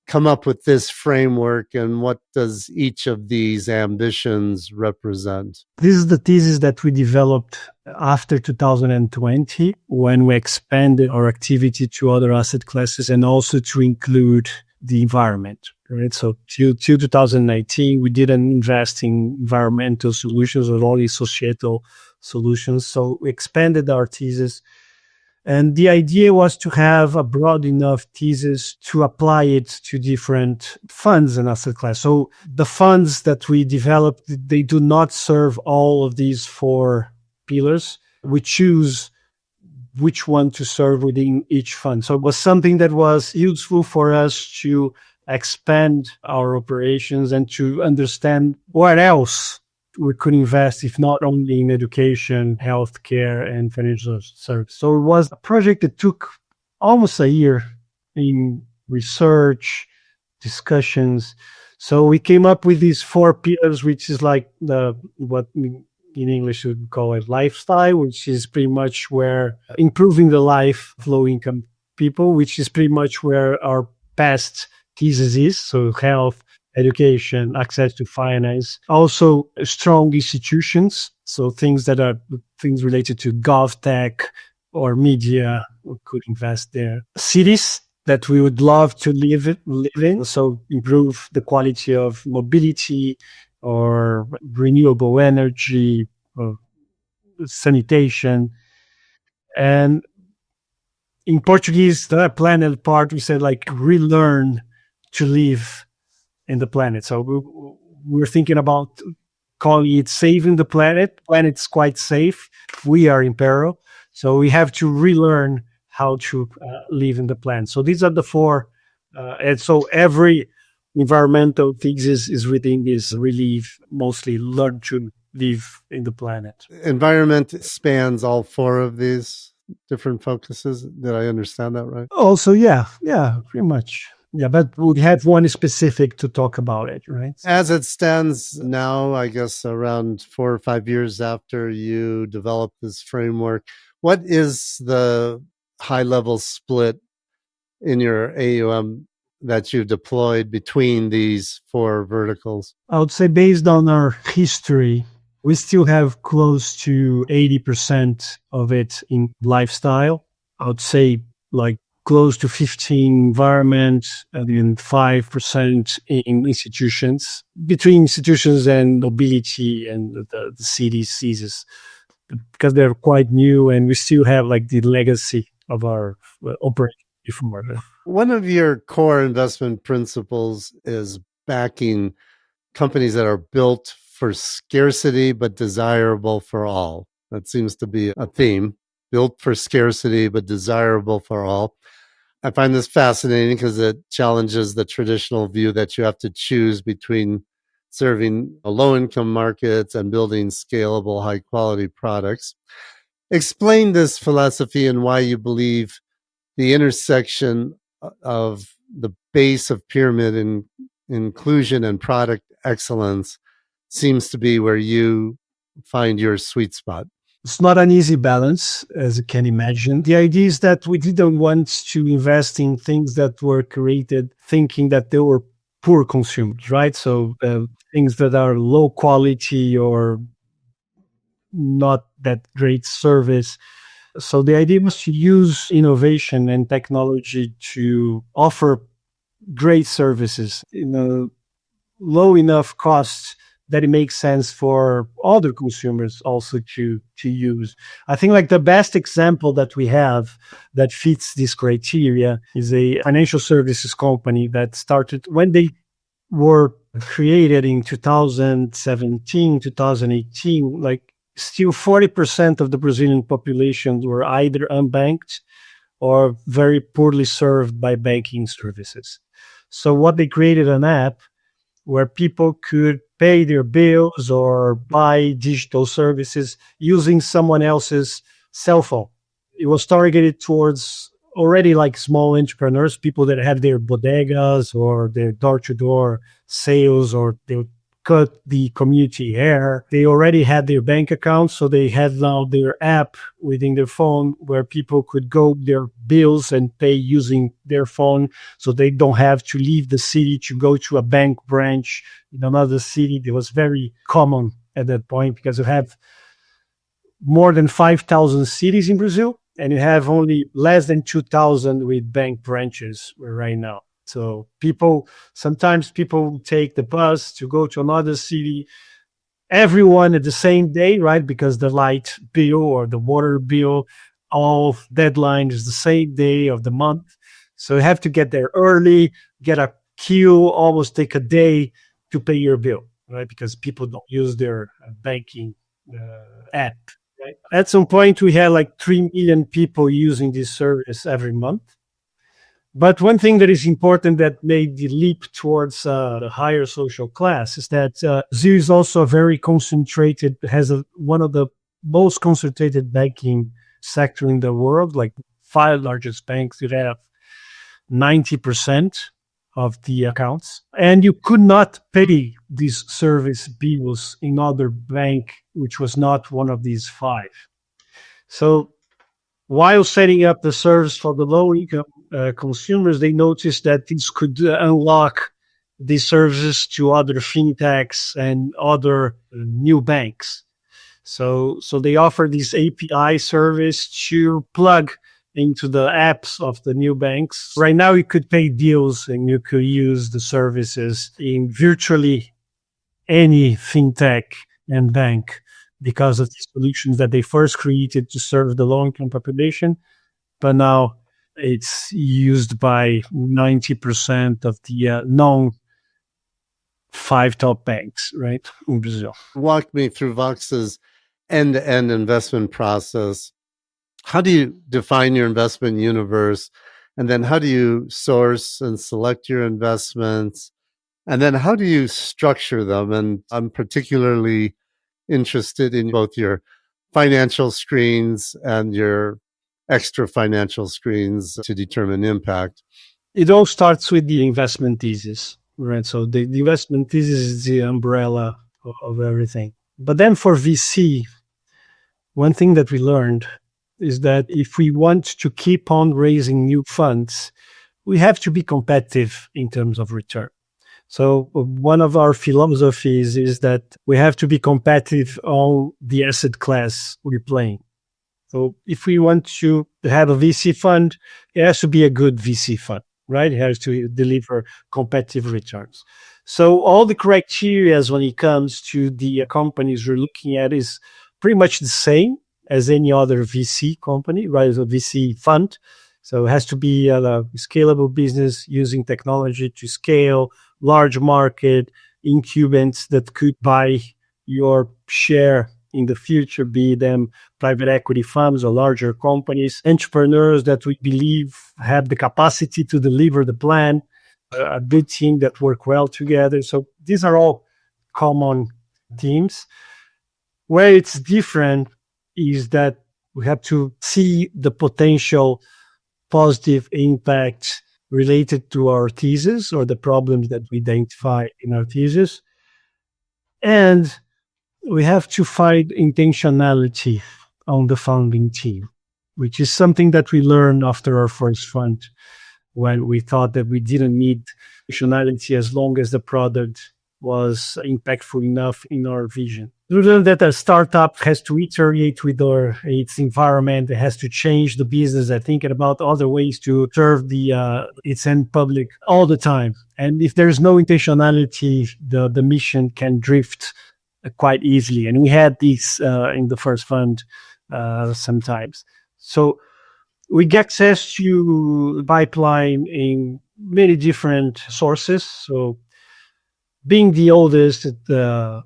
come up with this framework, and what does each of these ambitions represent? This is the thesis that we developed after 2020, when we expanded our activity to other asset classes and also to include the environment, right? So till 2019, we didn't invest in environmental solutions or only societal solutions. So we expanded our thesis. And the idea was to have a broad enough thesis to apply it to different funds and asset class. So the funds that we developed, they do not serve all of these four pillars. We choose which one to serve within each fund. So it was something that was useful for us to expand our operations and to understand what else we could invest, if not only in education, healthcare, and financial service. So it was a project that took almost a year in research, discussions. So we came up with these four pillars, which is like what in English we would call it lifestyle, which is pretty much where improving the life of low income people, which is pretty much where our past thesis is. So health, education, access to finance, also strong institutions. So things that are things related to GovTech or media, we could invest there. Cities that we would love to live in. So improve the quality of mobility or renewable energy, or sanitation. And in Portuguese, the planet part, we said like relearn to live in the planet. So we're thinking about calling it saving the planet. Planet's quite safe. We are in peril. So we have to relearn how to live in the planet. So these are the four. And so every environmental thesis is within this relief, mostly learn to live in the planet. Environment spans all four of these different focuses. Did I understand that right? Also, yeah, pretty much. Yeah, but we have one specific to talk about it, right? As it stands now, I guess around 4 or 5 years after you developed this framework, what is the high-level split in your AUM that you've deployed between these four verticals? I would say based on our history, we still have close to 80% of it in lifestyle. I would say like close to 15 environment and then 5% in institutions. Between institutions and mobility and the cities seizes, because they're quite new and we still have like the legacy of our operation before. One of your core investment principles is backing companies that are built for scarcity but desirable for all. That seems to be a theme. Built for scarcity but desirable for all. I find this fascinating because it challenges the traditional view that you have to choose between serving low-income markets and building scalable, high-quality products. Explain this philosophy and why you believe the intersection of the base of pyramid and inclusion and product excellence seems to be where you find your sweet spot. It's not an easy balance, as you can imagine. The idea is that we didn't want to invest in things that were created thinking that they were poor consumers, right? So things that are low quality or not that great service. So the idea was to use innovation and technology to offer great services in a low enough cost that it makes sense for other consumers also to use. I think like the best example that we have that fits this criteria is a financial services company that started when they were created in 2017, 2018, like still 40% of the Brazilian population were either unbanked or very poorly served by banking services. So what they created an app where people could pay their bills or buy digital services using someone else's cell phone. It was targeted towards already like small entrepreneurs, people that have their bodegas or their door-to-door sales, or they would cut the community hair. They already had their bank accounts, so they had now their app within their phone where people could go their bills and pay using their phone, so they don't have to leave the city to go to a bank branch in another city. It was very common at that point because you have more than 5,000 cities in Brazil, and you have only less than 2,000 with bank branches right now. So sometimes people take the bus to go to another city, everyone at the same day, right? Because the light bill or the water bill all deadline is the same day of the month. So you have to get there early, get a queue, almost take a day to pay your bill, right? Because people don't use their banking app. Right? At some point, we had like 3 million people using this service every month. But one thing that is important that made the leap towards the higher social class is that Zio is also very concentrated, has one of the most concentrated banking sector in the world, like 5 largest banks that have 90% of the accounts. And you could not pay these service bills in other bank, which was not one of these 5. So while setting up the service for the low income consumers, they noticed that this could unlock these services to other fintechs and other new banks. So they offer this API service to plug into the apps of the new banks. Right now, you could pay deals and you could use the services in virtually any fintech and bank because of the solutions that they first created to serve the low-income population. But now it's used by 90% of the non-5 top banks, right, in Brazil. Walk me through Vox's end-to-end investment process. How do you define your investment universe? And then how do you source and select your investments? And then how do you structure them? And I'm particularly interested in both your financial screens and your extra financial screens to determine impact. It all starts with the investment thesis, right? So the investment thesis is the umbrella of everything. But then for VC, one thing that we learned is that if we want to keep on raising new funds, we have to be competitive in terms of return. So one of our philosophies is that we have to be competitive on the asset class we're playing. So if we want to have a VC fund, it has to be a good VC fund, right? It has to deliver competitive returns. So all the criteria when it comes to the companies we're looking at is pretty much the same as any other VC company, right? As a VC fund. So it has to be a scalable business using technology to scale, large market, incumbents that could buy your share in the future, be them private equity firms or larger companies, entrepreneurs that we believe have the capacity to deliver the plan, a good team that work well together. So these are all common themes. Where it's different is that we have to see the potential positive impact related to our thesis or the problems that we identify in our thesis. And we have to find intentionality on the founding team, which is something that we learned after our first fund, when we thought that we didn't need intentionality as long as the product was impactful enough in our vision. We learned that a startup has to iterate with its environment. It has to change the business and thinking about other ways to serve its end public all the time. And if there's no intentionality, the mission can drift quite easily. And we had this in the first fund sometimes. So we get access to pipeline in many different sources. So being the oldest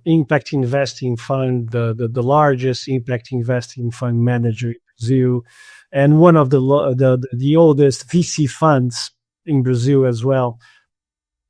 impact investing fund, the largest impact investing fund manager in Brazil, and one of the oldest VC funds in Brazil as well.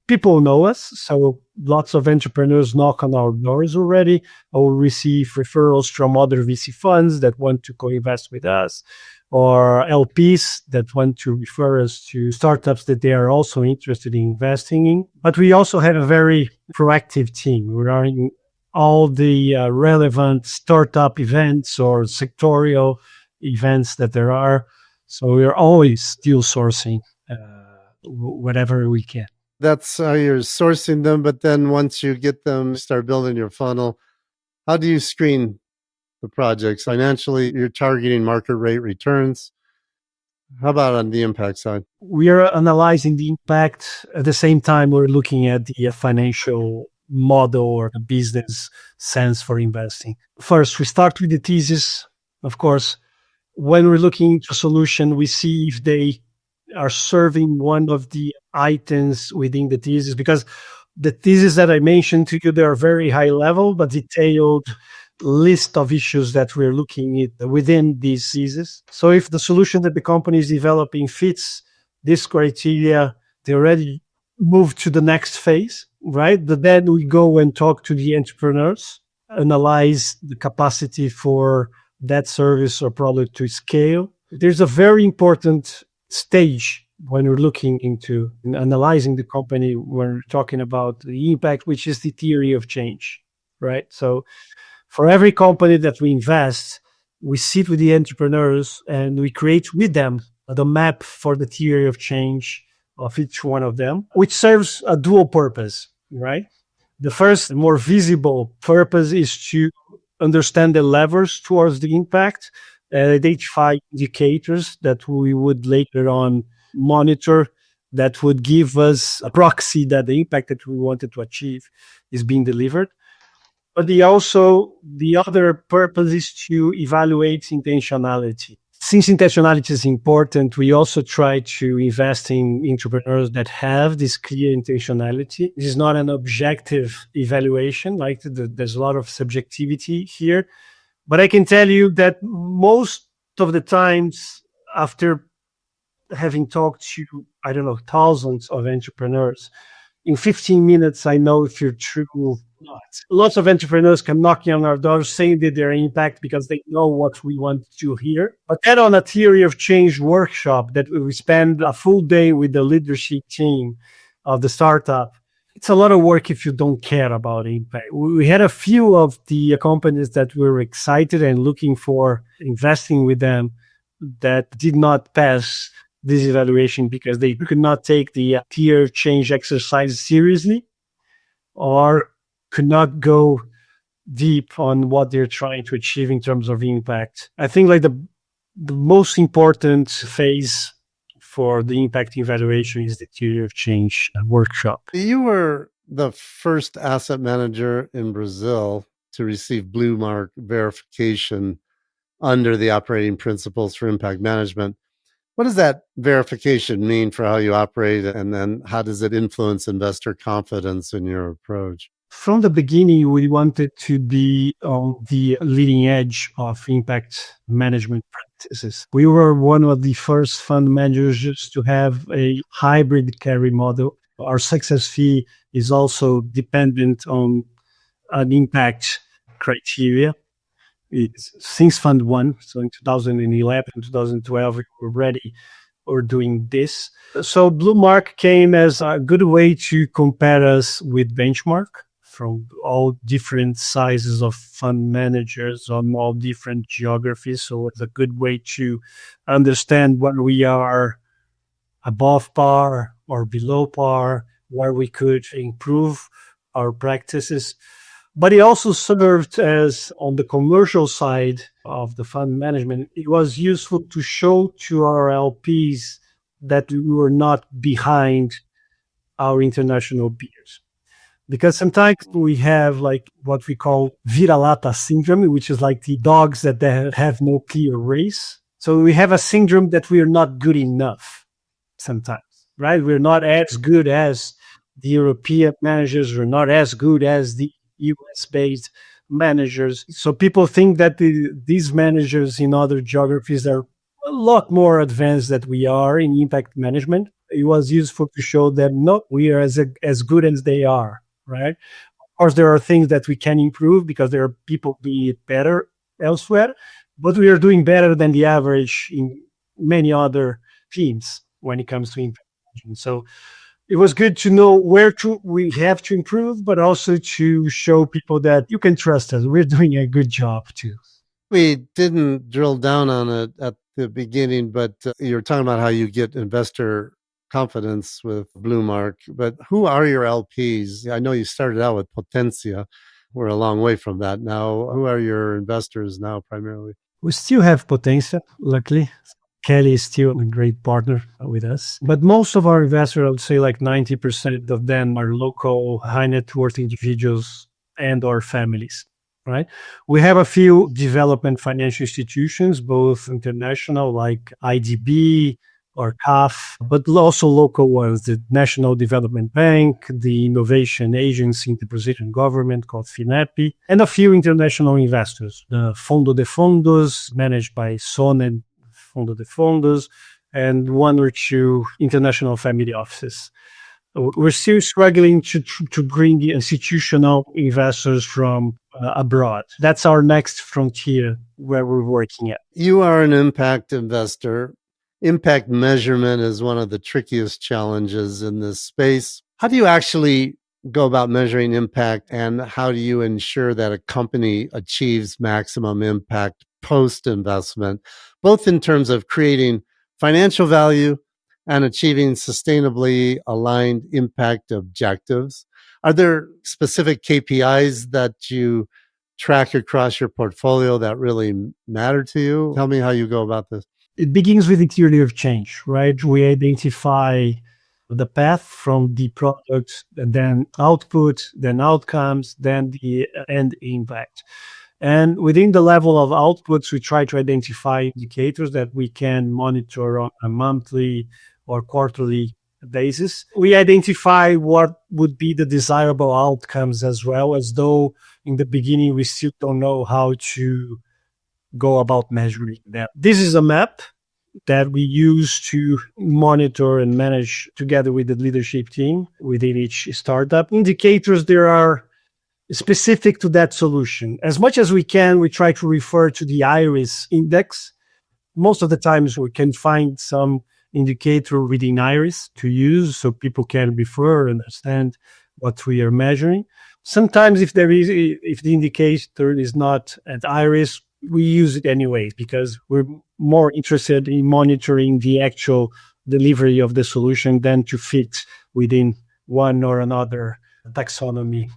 People know us, so lots of entrepreneurs knock on our doors already, or receive referrals from other VC funds that want to co-invest with us, or LPs that want to refer us to startups that they are also interested in investing in. But we also have a very proactive team. We're running all the relevant startup events or sectorial events that there are. So we're always deal sourcing whatever we can. That's how you're sourcing them. But then once you get them, start building your funnel, how do you screen the projects? Financially, you're targeting market rate returns. How about on the impact side? We are analyzing the impact. At the same time, we're looking at the financial model or the business sense for investing. First, we start with the thesis. Of course, When we're looking into a solution, we see if they are serving one of the items within the thesis, because the thesis that I mentioned to you, they are very high level, but detailed list of issues that we're looking at within these theses. So if the solution that the company is developing fits this criteria, they already move to the next phase, right? But then we go and talk to the entrepreneurs, analyze the capacity for that service or product to scale. There's a very important stage when we're looking into analyzing the company, when we're talking about the impact, which is the theory of change, right? So for every company that we invest, we sit with the entrepreneurs and we create with them the map for the theory of change of each one of them, which serves a dual purpose, right? The first, more visible purpose is to understand the levers towards the impact, identify indicators that we would later on monitor that would give us a proxy that the impact that we wanted to achieve is being delivered. But the other purpose is to evaluate intentionality. Since intentionality is important, we also try to invest in entrepreneurs that have this clear intentionality. This is not an objective evaluation, like there's a lot of subjectivity here. But I can tell you that most of the times, after having talked to, I don't know, thousands of entrepreneurs, in 15 minutes, I know if you're true or not. Lots of entrepreneurs come knocking on our doors saying that they're impact because they know what we want to hear. But then on a theory of change workshop that we spend a full day with the leadership team of the startup, it's a lot of work if you don't care about impact. We had a few of the companies that were excited and looking for investing with them that did not pass this evaluation because they could not take the tier change exercise seriously or could not go deep on what they're trying to achieve in terms of impact. I think like the most important phase for the impact evaluation is the theory of change workshop. You were the first asset manager in Brazil to receive BlueMark verification under the operating principles for impact management. What does that verification mean for how you operate, and then how does it influence investor confidence in your approach? From the beginning, we wanted to be on the leading edge of impact management practices. We were one of the first fund managers to have a hybrid carry model. Our success fee is also dependent on an impact criteria. It's since Fund 1, so in 2011, 2012, we were ready or doing this. So BlueMark came as a good way to compare us with benchmark from all different sizes of fund managers on all different geographies. So it's a good way to understand where we are above par or below par, where we could improve our practices. But it also served as, on the commercial side of the fund management, it was useful to show to our LPs that we were not behind our international peers. Because sometimes we have like what we call vira-lata syndrome, which is like the dogs that have no clear race. So we have a syndrome that we are not good enough sometimes, right? We're not as good as the European managers. We're not as good as the US-based managers. So people think that these managers in other geographies are a lot more advanced than we are in impact management. It was useful to show them, no, we are as good as they are, right? Of course, there are things that we can improve because there are people doing it better elsewhere, but we are doing better than the average in many other teams when it comes to impact management. So it was good to know where we have to improve, but also to show people that you can trust us. We're doing a good job too. We didn't drill down on it at the beginning, but you were talking about how you get investor confidence with BlueMark. But who are your LPs? I know you started out with Potencia. We're a long way from that now. Who are your investors now primarily? We still have Potencia, luckily. Kelly is still a great partner with us. But most of our investors, I would say like 90% of them are local high net worth individuals and or families. right? We have a few development financial institutions, both international like IDB or CAF, but also local ones, the National Development Bank, the Innovation Agency in the Brazilian government called FINEP, and a few international investors, the Fundo de Fundos, managed by SON and Fundo de Fundos, and one or two international family offices. We're still struggling to bring the institutional investors from abroad. That's our next frontier where we're working at. You are an impact investor. Impact measurement is one of the trickiest challenges in this space. How do you actually go about measuring impact, and how do you ensure that a company achieves maximum impact post-investment, both in terms of creating financial value and achieving sustainably aligned impact objectives? Are there specific KPIs that you track across your portfolio that really matter to you? Tell me how you go about this. It begins with the theory of change, right? We identify the path from the product, and then output, then outcomes, then the end impact. And within the level of outputs, we try to identify indicators that we can monitor on a monthly or quarterly basis. We identify what would be the desirable outcomes as well, as though in the beginning we still don't know how to go about measuring that. This is a map that we use to monitor and manage together with the leadership team within each startup. Indicators there are specific to that solution. As much as we can, we try to refer to the IRIS index. Most of the times we can find some indicator within IRIS to use so people can refer and understand what we are measuring. Sometimes if the indicator is not at IRIS, we use it anyway because we're more interested in monitoring the actual delivery of the solution than to fit within one or another taxonomy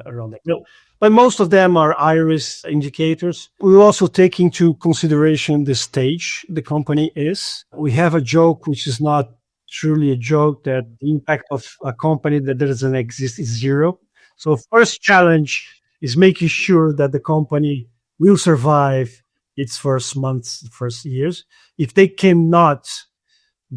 around it. No, but most of them are IRIS indicators. We also take into consideration the stage the company is. We have a joke, which is not truly a joke, that the impact of a company that doesn't exist is zero. So first challenge is making sure that the company will survive its first months, first years. If they cannot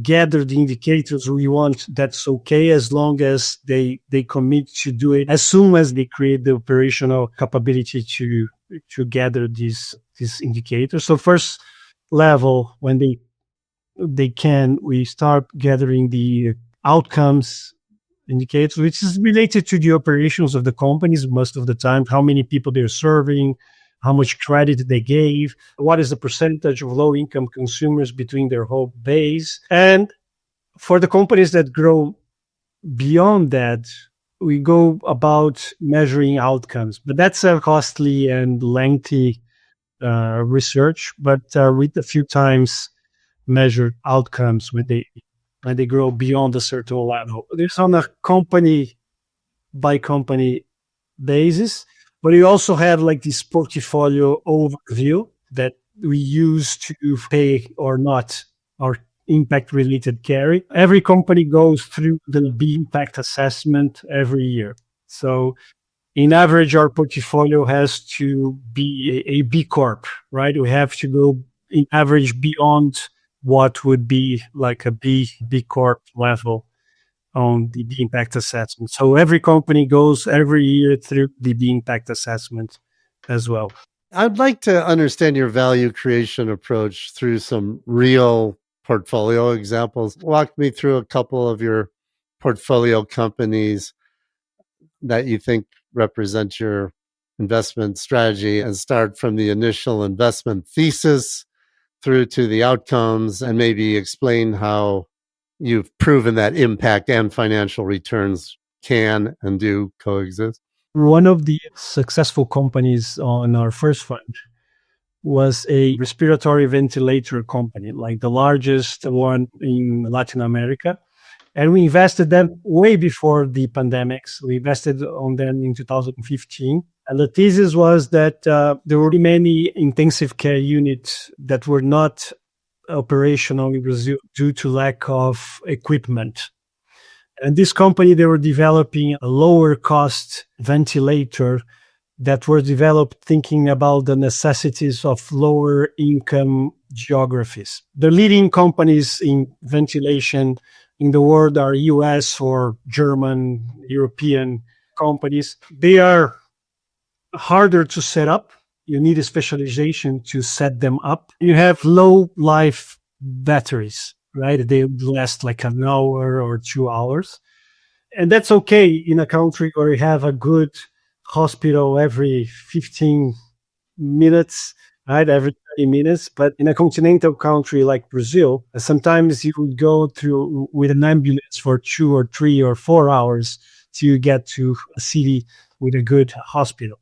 gather the indicators we want, that's okay, as long as they commit to do it as soon as they create the operational capability to gather these indicators. So first level, when they can, we start gathering the outcomes indicators, which is related to the operations of the companies most of the time, how many people they're serving, how much credit they gave, what is the percentage of low-income consumers between their whole base. And for the companies that grow beyond that, we go about measuring outcomes. But that's a costly and lengthy research, but with a few times measured outcomes when they grow beyond a certain level. It's on a company by company basis. But we also have like this portfolio overview that we use to pay or not our impact related carry. Every company goes through the B impact assessment every year. So in average, our portfolio has to be a B Corp, right? We have to go in average beyond what would be like a B Corp level on the impact assessment. So every company goes every year through the impact assessment as well. I'd like to understand your value creation approach through some real portfolio examples. Walk me through a couple of your portfolio companies that you think represent your investment strategy, and start from the initial investment thesis through to the outcomes, and maybe explain how you've proven that impact and financial returns can and do coexist. One of the successful companies on our first fund was a respiratory ventilator company, like the largest one in Latin America. And we invested them way before the pandemics. We invested on them in 2015. And the thesis was that there were many intensive care units that were not operational in Brazil due to lack of equipment. And this company, they were developing a lower cost ventilator that were developed thinking about the necessities of lower income geographies. The leading companies in ventilation in the world are US or German, European companies. They are harder to set up. You need a specialization to set them up. You have low life batteries, right? They last like an hour or 2 hours. And that's okay in a country where you have a good hospital every 15 minutes, right? Every 30 minutes. But in a continental country like Brazil, sometimes you would go through with an ambulance for 2 or 3 or 4 hours to get to a city with a good hospital.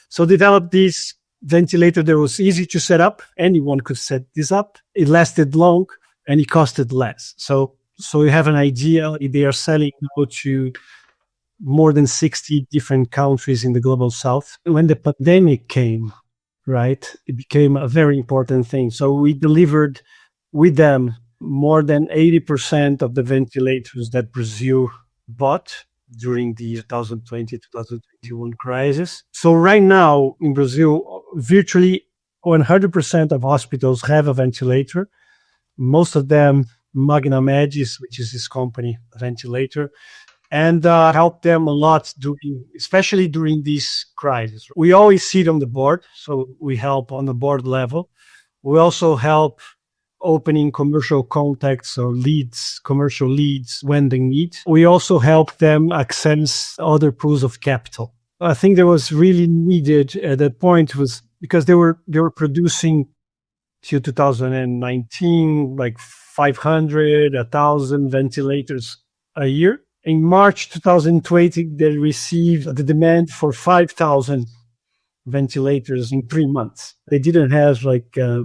So developed this ventilator that was easy to set up. Anyone could set this up. It lasted long and it costed less. So you have an idea. They are selling now to more than 60 different countries in the global south. When the pandemic came, right, it became a very important thing. So we delivered with them more than 80% of the ventilators that Brazil bought during the 2020-2021 crisis. So right now in Brazil, virtually 100% of hospitals have a ventilator. Most of them, Magna Magis, which is this company, ventilator, and help them a lot especially during this crisis. We always sit on the board, so we help on the board level. We also help opening commercial contacts or commercial leads when they need. We also help them access other pools of capital. I think that was really needed at that point was because they were producing till 2019 like 500, 1,000 ventilators a year. In March 2020, they received the demand for 5,000 ventilators in 3 months. They didn't have like a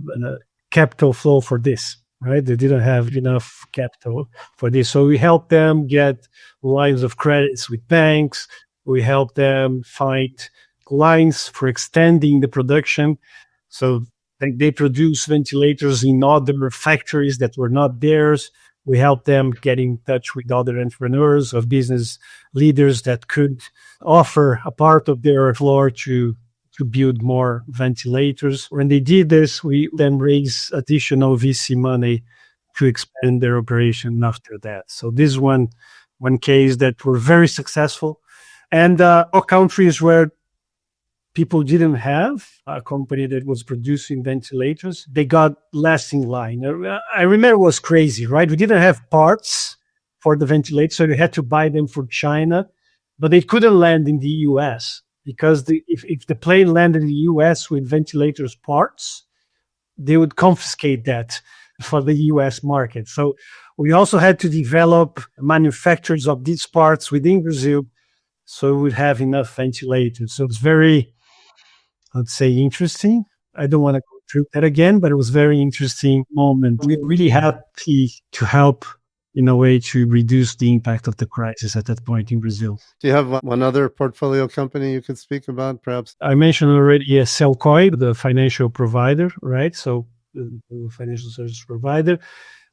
capital flow for this, right? They didn't have enough capital for this. So we helped them get lines of credits with banks. We helped them find lines for extending the production. So they produce ventilators in other factories that were not theirs. We helped them get in touch with other entrepreneurs or business leaders that could offer a part of their floor to build more ventilators. When they did this, we then raised additional VC money to expand their operation after that. So this one case that were very successful. And all countries where people didn't have a company that was producing ventilators, they got less in line. I remember it was crazy, right? We didn't have parts for the ventilator, so we had to buy them from China, but they couldn't land in the US because if the plane landed in the US with ventilators parts, they would confiscate that for the US market. So we also had to develop manufacturers of these parts within Brazil so we would have enough ventilators. So it's very, I'd say, interesting. I don't want to go through that again, but it was a very interesting moment. We're really happy to help in a way to reduce the impact of the crisis at that point in Brazil. Do you have one other portfolio company you could speak about, perhaps? I mentioned already Cellcoin, the financial provider, right? So the financial service provider.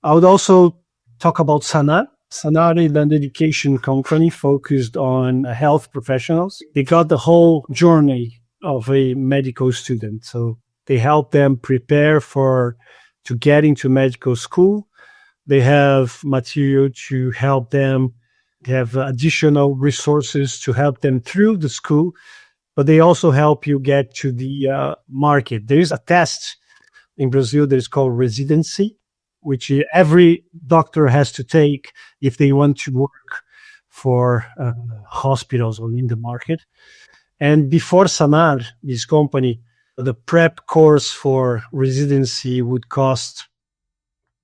I would also talk about Sanar. Sanar is an education company focused on health professionals. They got the whole journey of a medical student. So they help them prepare to get into medical school. They have material to help them. They have additional resources to help them through the school, but they also help you get to the market. There is a test in Brazil that is called residency, which every doctor has to take if they want to work for hospitals or in the market. And before Sanar, this company, the prep course for residency would cost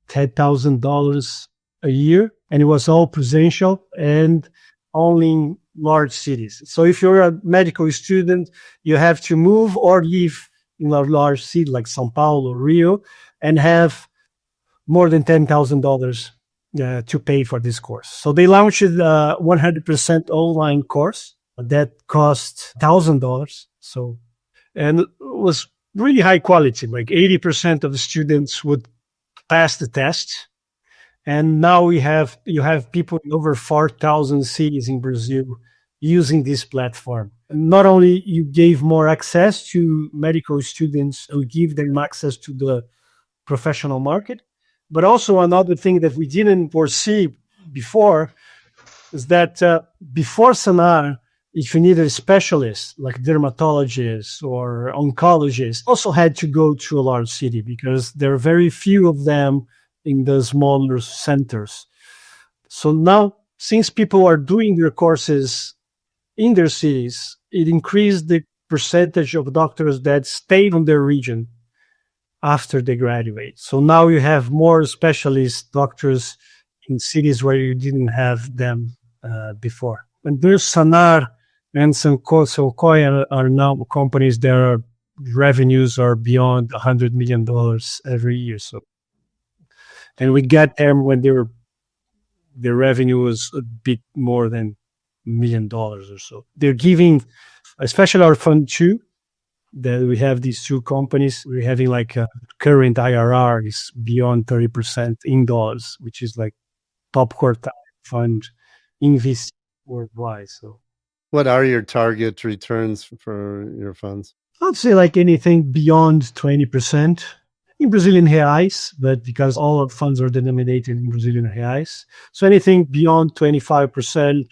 $10,000 a year, and it was all presential and only in large cities. So if you're a medical student, you have to move or live in a large city like São Paulo or Rio and have more than $10,000 to pay for this course. So they launched a 100% online course that cost $1,000. So, and it was really high quality, like 80% of the students would pass the test. And now you have people in over 4,000 cities in Brazil using this platform. Not only you gave more access to medical students, you give them access to the professional market, but also another thing that we didn't foresee before is that before Sanar, if you needed a specialist like dermatologist or oncologist, also had to go to a large city because there are very few of them in the smaller centers. So now, since people are doing their courses in their cities, it increased the percentage of doctors that stayed on their region after they graduate. So now you have more specialist doctors in cities where you didn't have them before. And there's Sanar and Sequoia are now companies that are revenues are beyond $100 million every year. So, and we got them when their revenue was a bit more than $1 million or so. They're giving, especially our fund two, that we have these two companies. We're having like a current IRR is beyond 30% in dollars, which is like top quartile fund in VC worldwide. So, what are your target returns for your funds? I'd say like anything beyond 20% in Brazilian reais, but because all our funds are denominated in Brazilian reais. So anything beyond 25%,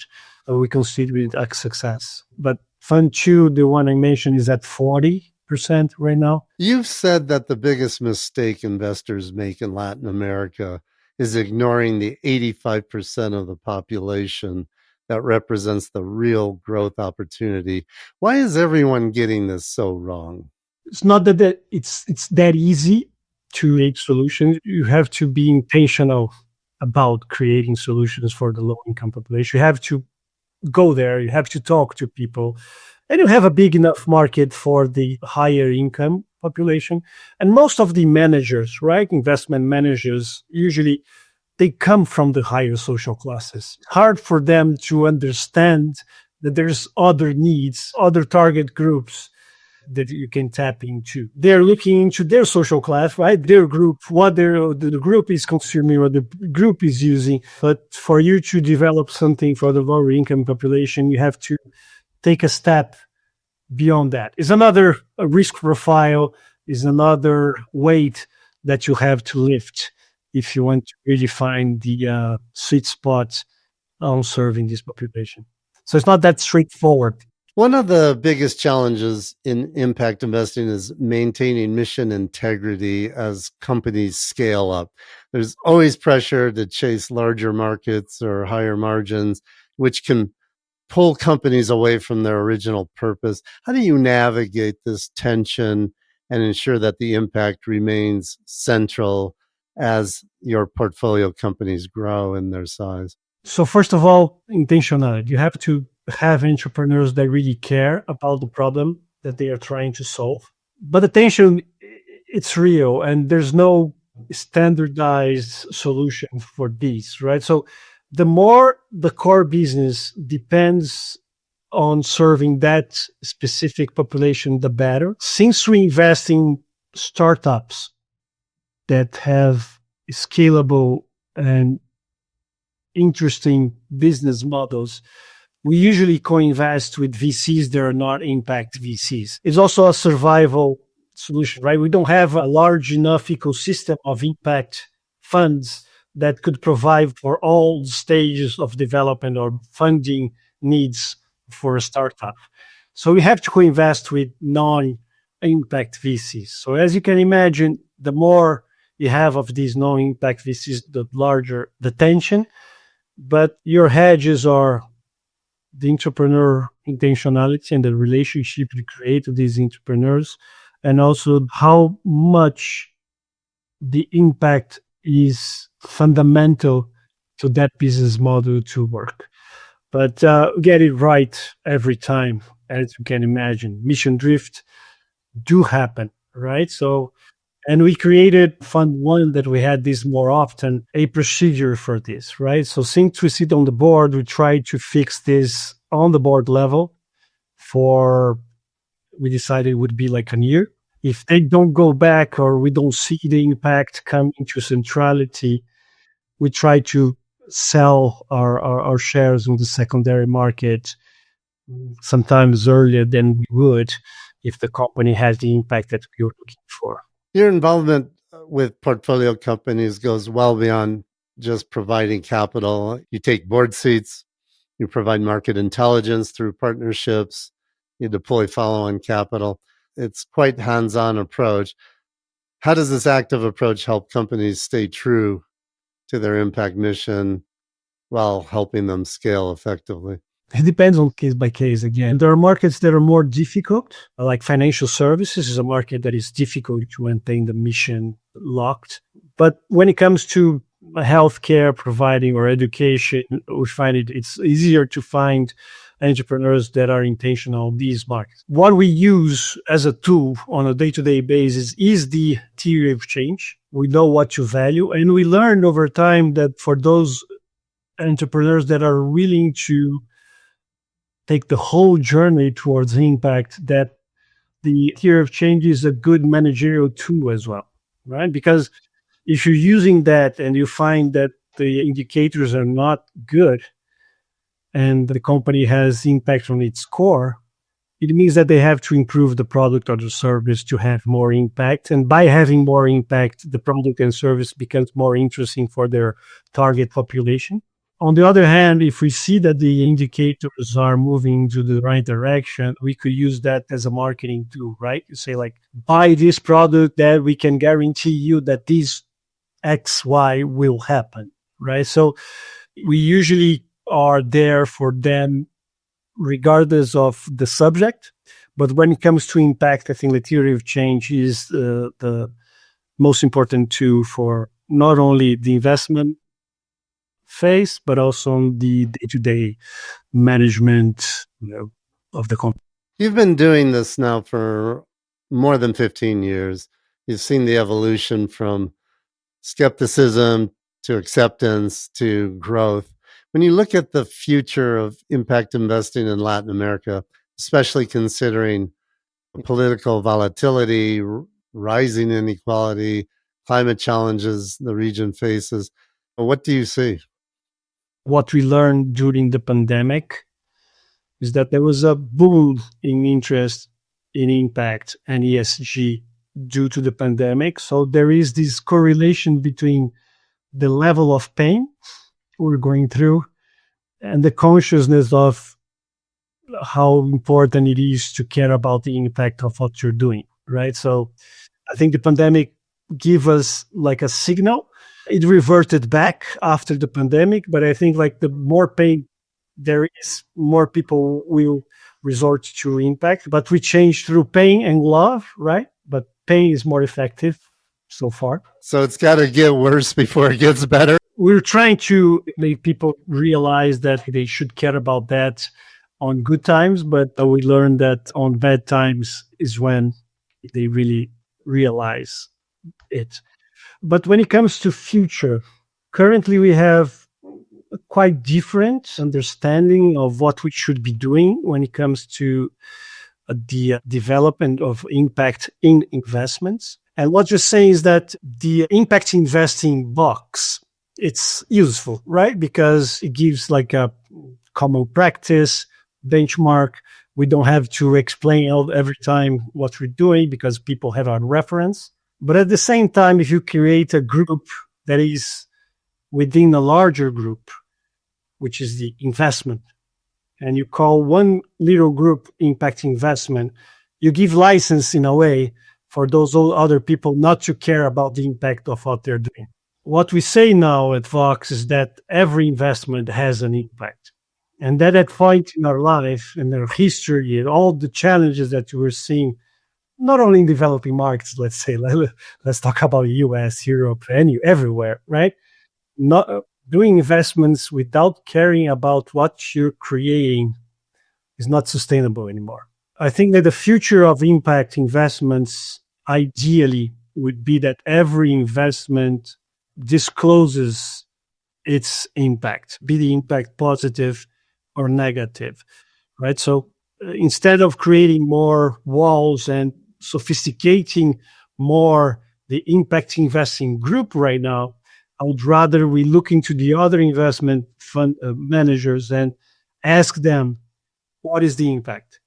we consider it a success. But Fund 2, the one I mentioned, is at 40% right now. You've said that the biggest mistake investors make in Latin America is ignoring the 85% of the population that represents the real growth opportunity. Why is everyone getting this so wrong? It's not that it's that easy to make solutions. You have to be intentional about creating solutions for the low-income population. You have to go there, you have to talk to people, and you have a big enough market for the higher income population. And most of the managers, right, investment managers, usually they come from the higher social classes. Hard for them to understand that there's other needs, other target groups that you can tap into. They're looking into their social class, right? Their group, what the group is consuming, what the group is using. But for you to develop something for the lower income population, you have to take a step beyond that. It's another risk profile, is another weight that you have to lift if you want to really find the sweet spot on serving this population. So it's not that straightforward. One of the biggest challenges in impact investing is maintaining mission integrity as companies scale up. There's always pressure to chase larger markets or higher margins, which can pull companies away from their original purpose. How do you navigate this tension and ensure that the impact remains central as your portfolio companies grow in their size? So first of all, intentionality. You have to have entrepreneurs that really care about the problem that they are trying to solve. But the tension, it's real, and there's no standardized solution for this, right? So the more the core business depends on serving that specific population, the better. Since we invest in startups that have scalable and interesting business models, we usually co-invest with VCs that are not impact VCs. It's also a survival solution, right? We don't have a large enough ecosystem of impact funds that could provide for all stages of development or funding needs for a startup. So we have to co-invest with non-impact VCs. So as you can imagine, the more you have of these non-impact VCs, the larger the tension. But your hedges are the entrepreneur intentionality and the relationship you create with these entrepreneurs, and also how much the impact is fundamental to that business model to work. But get it right every time, as you can imagine. Mission drift do happen, right? So, and we created Fund 1 that we had this more often, a procedure for this, right? So since we sit on the board, we try to fix this on the board level we decided it would be like a year. If they don't go back or we don't see the impact coming to centrality, we try to sell our shares in the secondary market sometimes earlier than we would if the company has the impact that we were looking for. Your involvement with portfolio companies goes well beyond just providing capital. You take board seats, you provide market intelligence through partnerships, you deploy follow-on capital. It's quite hands-on approach. How does this active approach help companies stay true to their impact mission while helping them scale effectively? It depends on case by case again. There are markets that are more difficult, like financial services is a market that is difficult to maintain the mission locked. But when it comes to healthcare providing or education, we find it's easier to find entrepreneurs that are intentional in these markets. What we use as a tool on a day-to-day basis is the theory of change. We know what to value, and we learn over time that for those entrepreneurs that are willing to take the whole journey towards impact, that the theory of change is a good managerial tool as well, right? Because if you're using that and you find that the indicators are not good and the company has impact on its core, it means that they have to improve the product or the service to have more impact. And by having more impact, the product and service becomes more interesting for their target population. On the other hand, if we see that the indicators are moving to the right direction, we could use that as a marketing tool, right? You say like, buy this product that we can guarantee you that this X, Y will happen, right? So we usually are there for them regardless of the subject. But when it comes to impact, I think the theory of change is the most important tool for not only the investment phase, but also on the day-to-day management of the company. You've been doing this now for more than 15 years. You've seen the evolution from skepticism to acceptance to growth. When you look at the future of impact investing in Latin America, especially considering political volatility, rising inequality, climate challenges the region faces, what do you see? What we learned during the pandemic is that there was a boom in interest in impact and ESG due to the pandemic. So there is this correlation between the level of pain we're going through and the consciousness of how important it is to care about the impact of what you're doing, right? So I think the pandemic gave us like a signal. It reverted back after the pandemic, but I think like the more pain there is, more people will resort to impact. But we change through pain and love, right? But pain is more effective so far. So it's got to get worse before it gets better. We're trying to make people realize that they should care about that on good times, but we learned that on bad times is when they really realize it. But when it comes to future, currently we have a quite different understanding of what we should be doing when it comes to the development of impact in investments. And what you're saying is that the impact investing box, it's useful, right? Because it gives like a common practice, benchmark. We don't have to explain every time what we're doing because people have a reference. But at the same time, if you create a group that is within a larger group, which is the investment, and you call one little group impact investment, you give license in a way for those other people not to care about the impact of what they're doing. What we say now at Vox is that every investment has an impact. And that at point in our life, in our history, and all the challenges that we're seeing, not only in developing markets, let's say, let's talk about US, Europe, everywhere, right? Not doing investments without caring about what you're creating is not sustainable anymore. I think that the future of impact investments ideally would be that every investment discloses its impact, be the impact positive or negative, right? So instead of creating more walls and sophisticating more the impact investing group right now, I would rather we look into the other investment fund managers and ask them what is the impact?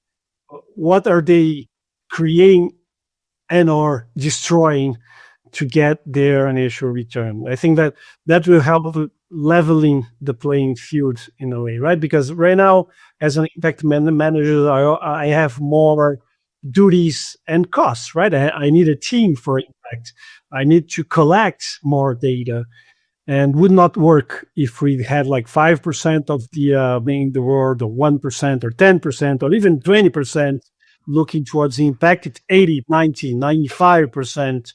What are they creating and or destroying to get their initial return? I think that will help leveling the playing field in a way, right? Because right now, as an impact manager, I have more duties and costs, right? I need a team for impact. I need to collect more data, and would not work if we had like 5% of the being the world, or 1% or 10% or even 20% looking towards the impact. It's 80, 90, 95%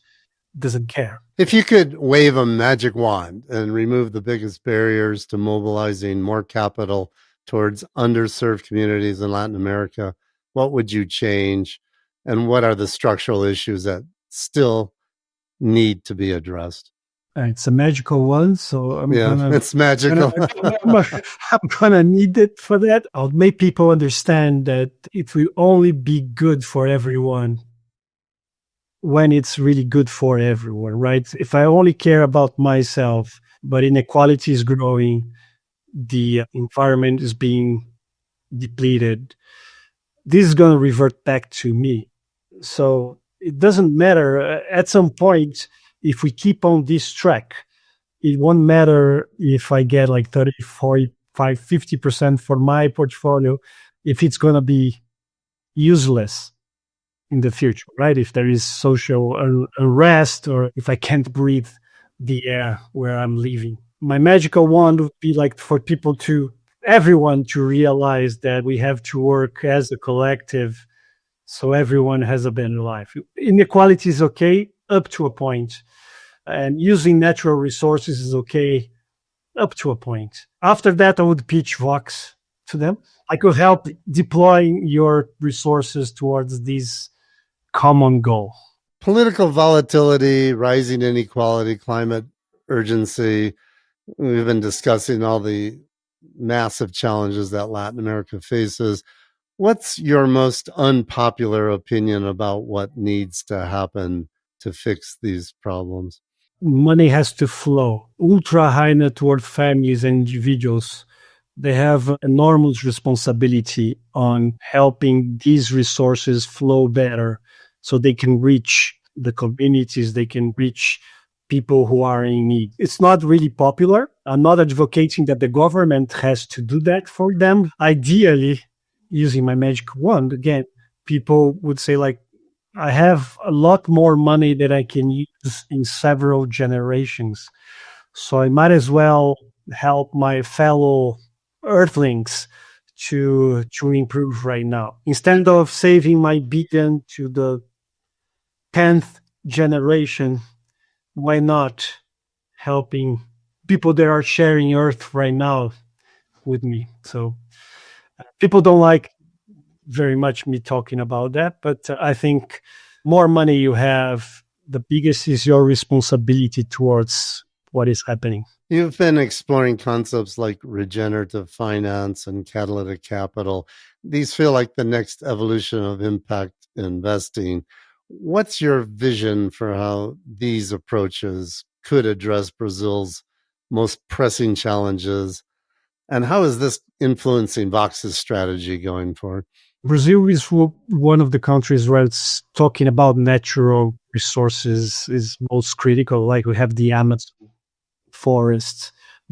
doesn't care. If you could wave a magic wand and remove the biggest barriers to mobilizing more capital towards underserved communities in Latin America, what would you change? And what are the structural issues that still need to be addressed? It's a magical one, so it's magical. I'm gonna need it for that. I'll make people understand that it will only be good for everyone when it's really good for everyone, right? If I only care about myself, but inequality is growing, the environment is being depleted, this is going to revert back to me. So it doesn't matter. At some point, if we keep on this track, it won't matter if I get like 30, 45, 50% for my portfolio, if it's going to be useless in the future, right? If there is social unrest, or if I can't breathe the air where I'm living. My magical wand would be like for everyone to realize that we have to work as a collective so everyone has a better life. Inequality is okay up to a point, and using natural resources is okay up to a point. After that, I would pitch Vox to them. I could help deploying your resources towards this common goal. Political volatility, rising inequality, climate urgency. We've been discussing all the massive challenges that Latin America faces. What's your most unpopular opinion about what needs to happen to fix these problems? Money has to flow. Ultra high net worth families and individuals, they have enormous responsibility on helping these resources flow better so they can reach the communities, they can reach people who are in need. It's not really popular. I'm not advocating that the government has to do that for them. Ideally, using my magic wand, again, people would say like, I have a lot more money that I can use in several generations. So I might as well help my fellow earthlings to improve right now. Instead of saving my billion to the 10th generation, why not helping people that are sharing Earth right now with me? So people don't like very much me talking about that, but I think more money you have, the biggest is your responsibility towards what is happening. You've been exploring concepts like regenerative finance and catalytic capital. These feel like the next evolution of impact investing. What's your vision for how these approaches could address Brazil's most pressing challenges? And how is this influencing Vox's strategy going forward? Brazil is one of the countries where it's talking about natural resources is most critical. Like we have the Amazon forest.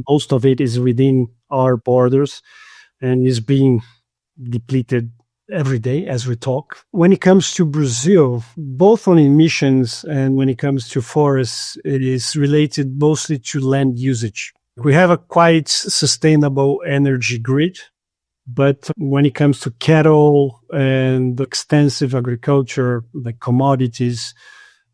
Most of it is within our borders and is being depleted every day as we talk. When it comes to Brazil, both on emissions and when it comes to forests, it is related mostly to land usage. We have a quite sustainable energy grid, but when it comes to cattle and extensive agriculture, like commodities,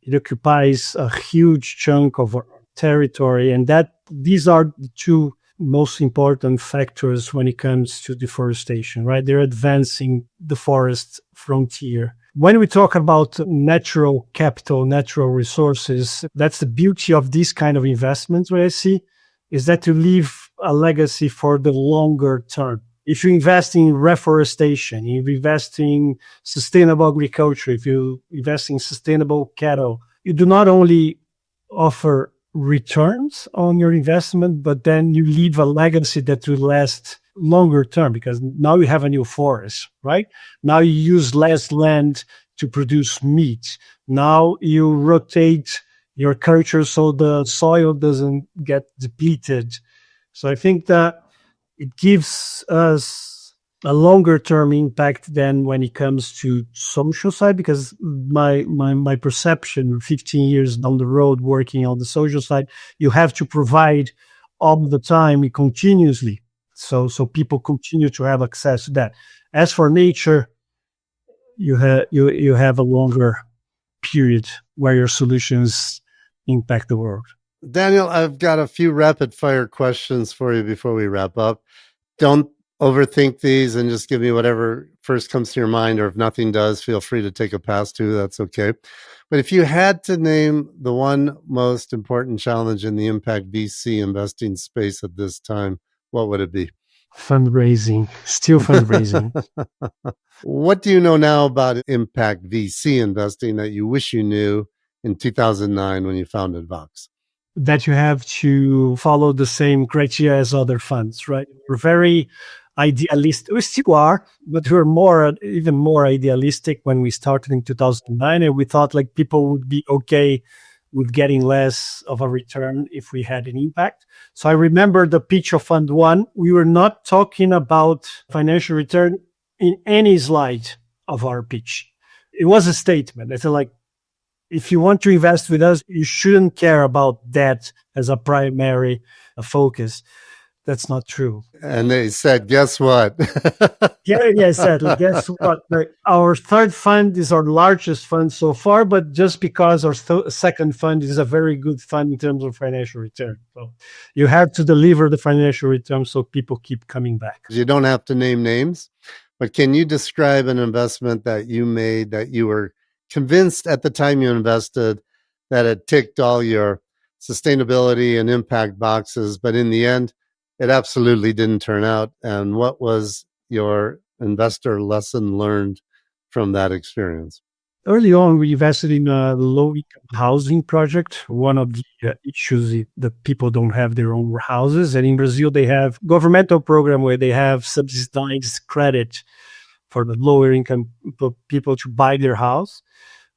it occupies a huge chunk of our territory. And these are the two most important factors when it comes to deforestation, right? They're advancing the forest frontier. When we talk about natural capital, natural resources, that's the beauty of this kind of investments, what I see, is that to leave a legacy for the longer term. If you invest in reforestation, if you invest in sustainable agriculture, if you invest in sustainable cattle, you do not only offer returns on your investment, but then you leave a legacy that will last longer term, because now you have a new forest, right? Now you use less land to produce meat. Now you rotate your culture so the soil doesn't get depleted. So I think that it gives us a longer term impact than when it comes to social side, because my perception 15 years down the road working on the social side, you have to provide all the time continuously, so people continue to have access to that. As for nature, you have a longer period where your solutions impact the world. Daniel, I've got a few rapid fire questions for you before we wrap up. Don't overthink these and just give me whatever first comes to your mind, or if nothing does, feel free to take a pass too. That's okay. But if you had to name the one most important challenge in the impact VC investing space at this time, what would it be? Fundraising, still fundraising. What do you know now about impact VC investing that you wish you knew in 2009 when you founded Vox? That you have to follow the same criteria as other funds, right? We're very idealistic. We still are, but we're even more idealistic when we started in 2009. And we thought like people would be okay with getting less of a return if we had an impact. So I remember the pitch of Fund One. We were not talking about financial return in any slide of our pitch. It was a statement. I said like, if you want to invest with us, you shouldn't care about that as a primary focus. That's not true. And they said, guess what? Yeah, exactly. Guess what? Our third fund is our largest fund so far, but just because our second fund is a very good fund in terms of financial return. So you have to deliver the financial return so people keep coming back. You don't have to name names, but can you describe an investment that you made that you were convinced at the time you invested that it ticked all your sustainability and impact boxes, but in the end, it absolutely didn't turn out? And what was your investor lesson learned from that experience? Early on, we invested in a low-income housing project. One of the issues is that people don't have their own houses. And in Brazil, they have governmental program where they have subsidized credit for the lower income people to buy their house.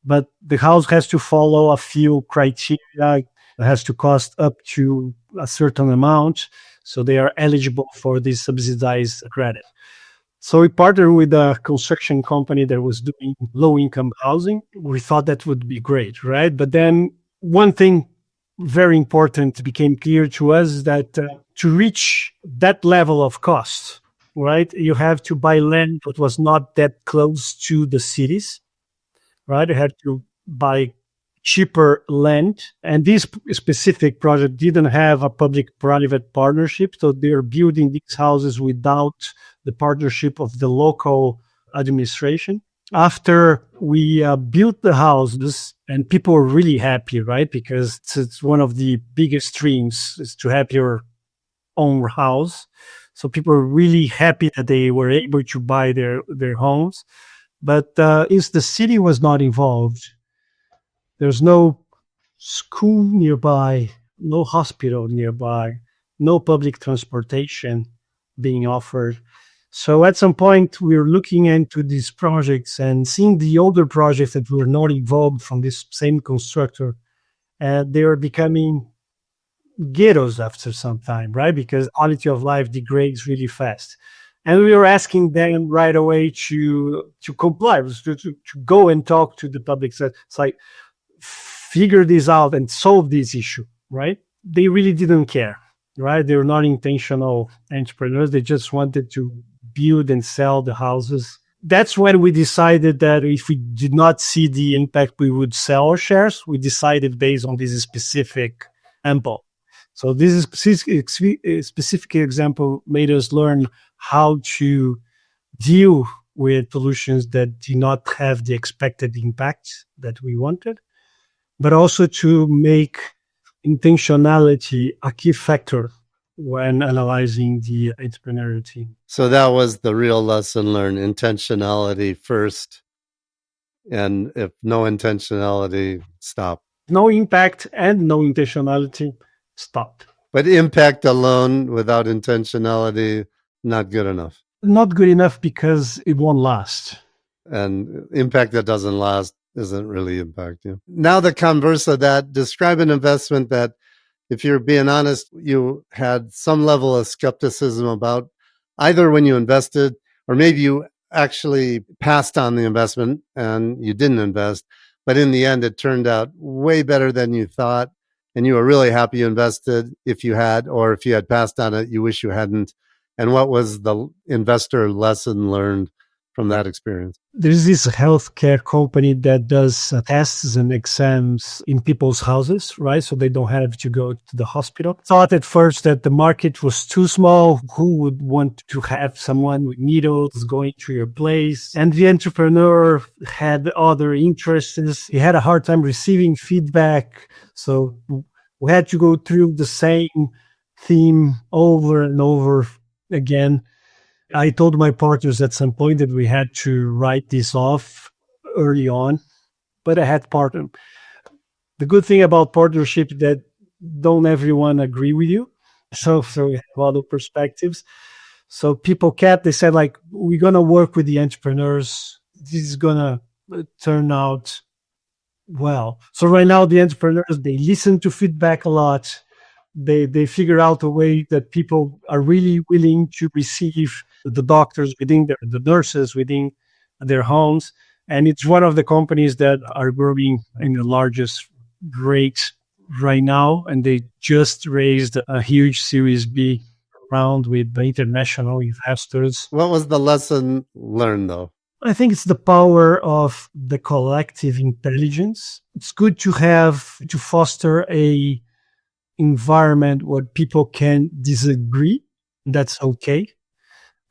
But the house has to follow a few criteria. It has to cost up to a certain amount. So they are eligible for this subsidized credit. So we partnered with a construction company that was doing low-income housing. We thought that would be great, right? But then one thing very important became clear to us is that to reach that level of cost, right, you have to buy land that was not that close to the cities, right? You had to buy cheaper land. And this specific project didn't have a public-private partnership. So they're building these houses without the partnership of the local administration. After we built the houses, and people were really happy, right? Because it's one of the biggest dreams is to have your own house. So people were really happy that they were able to buy their homes. But if the city was not involved, there's no school nearby, no hospital nearby, no public transportation being offered. So at some point, we were looking into these projects and seeing the older projects that were not involved from this same constructor, and they were becoming ghettos after some time, right? Because quality of life degrades really fast. And we were asking them right away to comply, to go and talk to the public. So it's like, figure this out and solve this issue, right? They really didn't care, right? They were not intentional entrepreneurs. They just wanted to build and sell the houses. That's when we decided that if we did not see the impact, we would sell our shares. We decided based on this specific example. So this is specific example made us learn how to deal with solutions that do not have the expected impact that we wanted, but also to make intentionality a key factor when analyzing the entrepreneurial team. So that was the real lesson learned: intentionality first. And if no intentionality, stop. No impact and no intentionality, stop. But impact alone without intentionality, not good enough. Not good enough because it won't last. And impact that doesn't last isn't really impact. Yeah. Now the converse of that, describe an investment that, if you're being honest, you had some level of skepticism about, either when you invested or maybe you actually passed on the investment and you didn't invest, but in the end it turned out way better than you thought and you were really happy you invested, if you had, or if you had passed on it, you wish you hadn't. And what was the investor lesson learned from that experience? There's this healthcare company that does tests and exams in people's houses, right? So they don't have to go to the hospital. Thought at first that the market was too small. Who would want to have someone with needles going to your place? And the entrepreneur had other interests. He had a hard time receiving feedback. So we had to go through the same theme over and over again. I told my partners at some point that we had to write this off early on, but I had partner. The good thing about partnership is that don't everyone agree with you. So we have other perspectives. So people they said, like, we're going to work with the entrepreneurs. This is going to turn out well. So right now the entrepreneurs, they listen to feedback a lot. They figure out a way that people are really willing to receive the doctors within the nurses within their homes. And it's one of the companies that are growing in the largest rate right now. And they just raised a huge Series B round with the international investors. What was the lesson learned, though? I think it's the power of the collective intelligence. It's good to foster a environment where people can disagree. That's okay.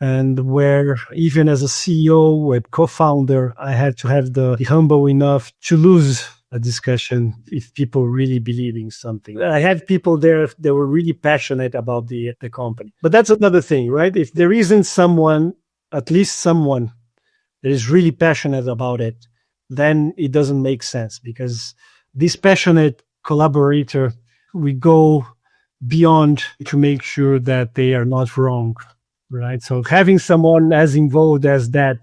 And where even as a CEO and co-founder, I had to have the humble enough to lose a discussion if people really believe in something. I had people there that were really passionate about the company. But that's another thing, right? If there isn't someone, at least someone that is really passionate about it, then it doesn't make sense, because this passionate collaborator, we go beyond to make sure that they are not wrong, right? So having someone as involved as that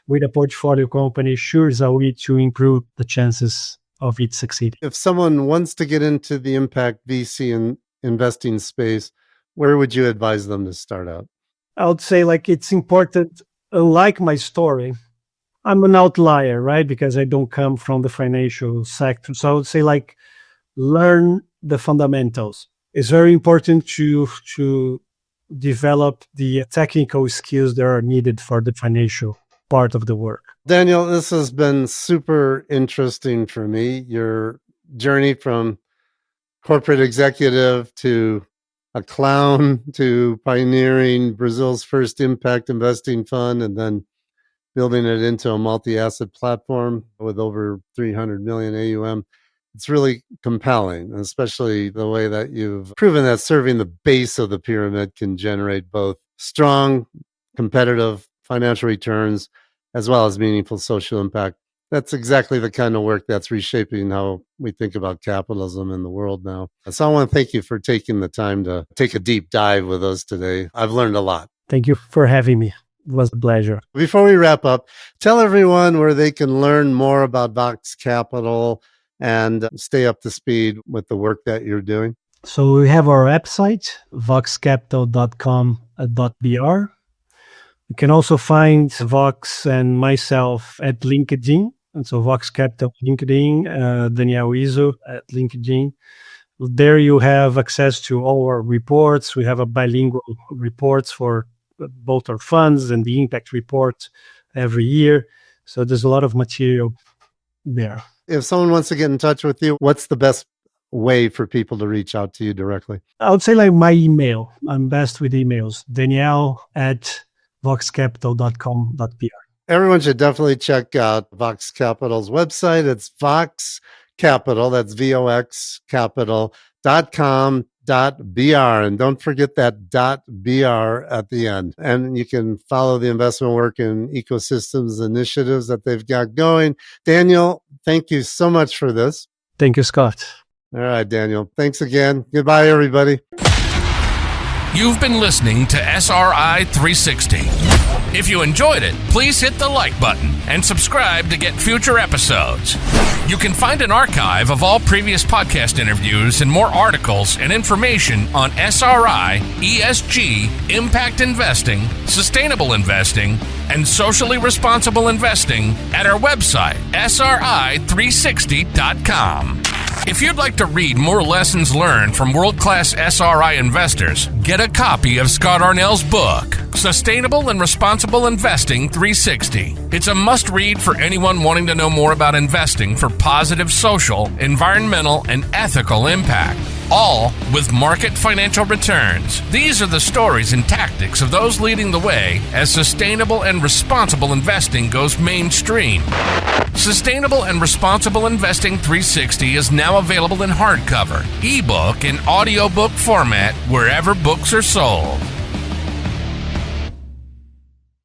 with a portfolio company sure is a way to improve the chances of it succeeding. If someone wants to get into the impact VC and investing space, where would you advise them to start out? I would say, like, it's important, like my story, I'm an outlier, right? Because I don't come from the financial sector. So I would say, like, learn the fundamentals. It's very important to develop the technical skills that are needed for the financial part of the work. Daniel, this has been super interesting for me. Your journey from corporate executive to a clown to pioneering Brazil's first impact investing fund and then building it into a multi-asset platform with over 300 million AUM. It's really compelling, especially the way that you've proven that serving the base of the pyramid can generate both strong, competitive financial returns as well as meaningful social impact. That's exactly the kind of work that's reshaping how we think about capitalism in the world now. So I want to thank you for taking the time to take a deep dive with us today. I've learned a lot. Thank you for having me. It was a pleasure. Before we wrap up, tell everyone where they can learn more about Vox Capital and stay up to speed with the work that you're doing. So we have our website, voxcapital.com.br. You can also find Vox and myself at LinkedIn. And so Vox Capital LinkedIn, Daniel Izzo at LinkedIn. There you have access to all our reports. We have a bilingual reports for both our funds and the impact report every year. So there's a lot of material there. If someone wants to get in touch with you, what's the best way for people to reach out to you directly? I would say, like, my email. I'm best with emails. Daniel@voxcapital.com.br. Everyone should definitely check out Vox Capital's website. It's Vox Capital. That's VOX Capital.com.br. And don't forget that .br at the end. And you can follow the investment work and ecosystems initiatives that they've got going. Daniel, thank you so much for this. Thank you, Scott. All right, Daniel. Thanks again. Goodbye, everybody. You've been listening to SRI 360. If you enjoyed it, please hit the like button and subscribe to get future episodes. You can find an archive of all previous podcast interviews and more articles and information on SRI, ESG, impact investing, sustainable investing, and socially responsible investing at our website, sri360.com. If you'd like to read more lessons learned from world-class SRI investors, get a copy of Scott Arnell's book, Sustainable and Responsible Investing 360. It's a must-read for anyone wanting to know more about investing for positive social, environmental, and ethical impact, all with market financial returns. These are the stories and tactics of those leading the way as sustainable and responsible investing goes mainstream. Sustainable and Responsible Investing 360 is now available in hardcover, ebook, and audiobook format wherever books are sold.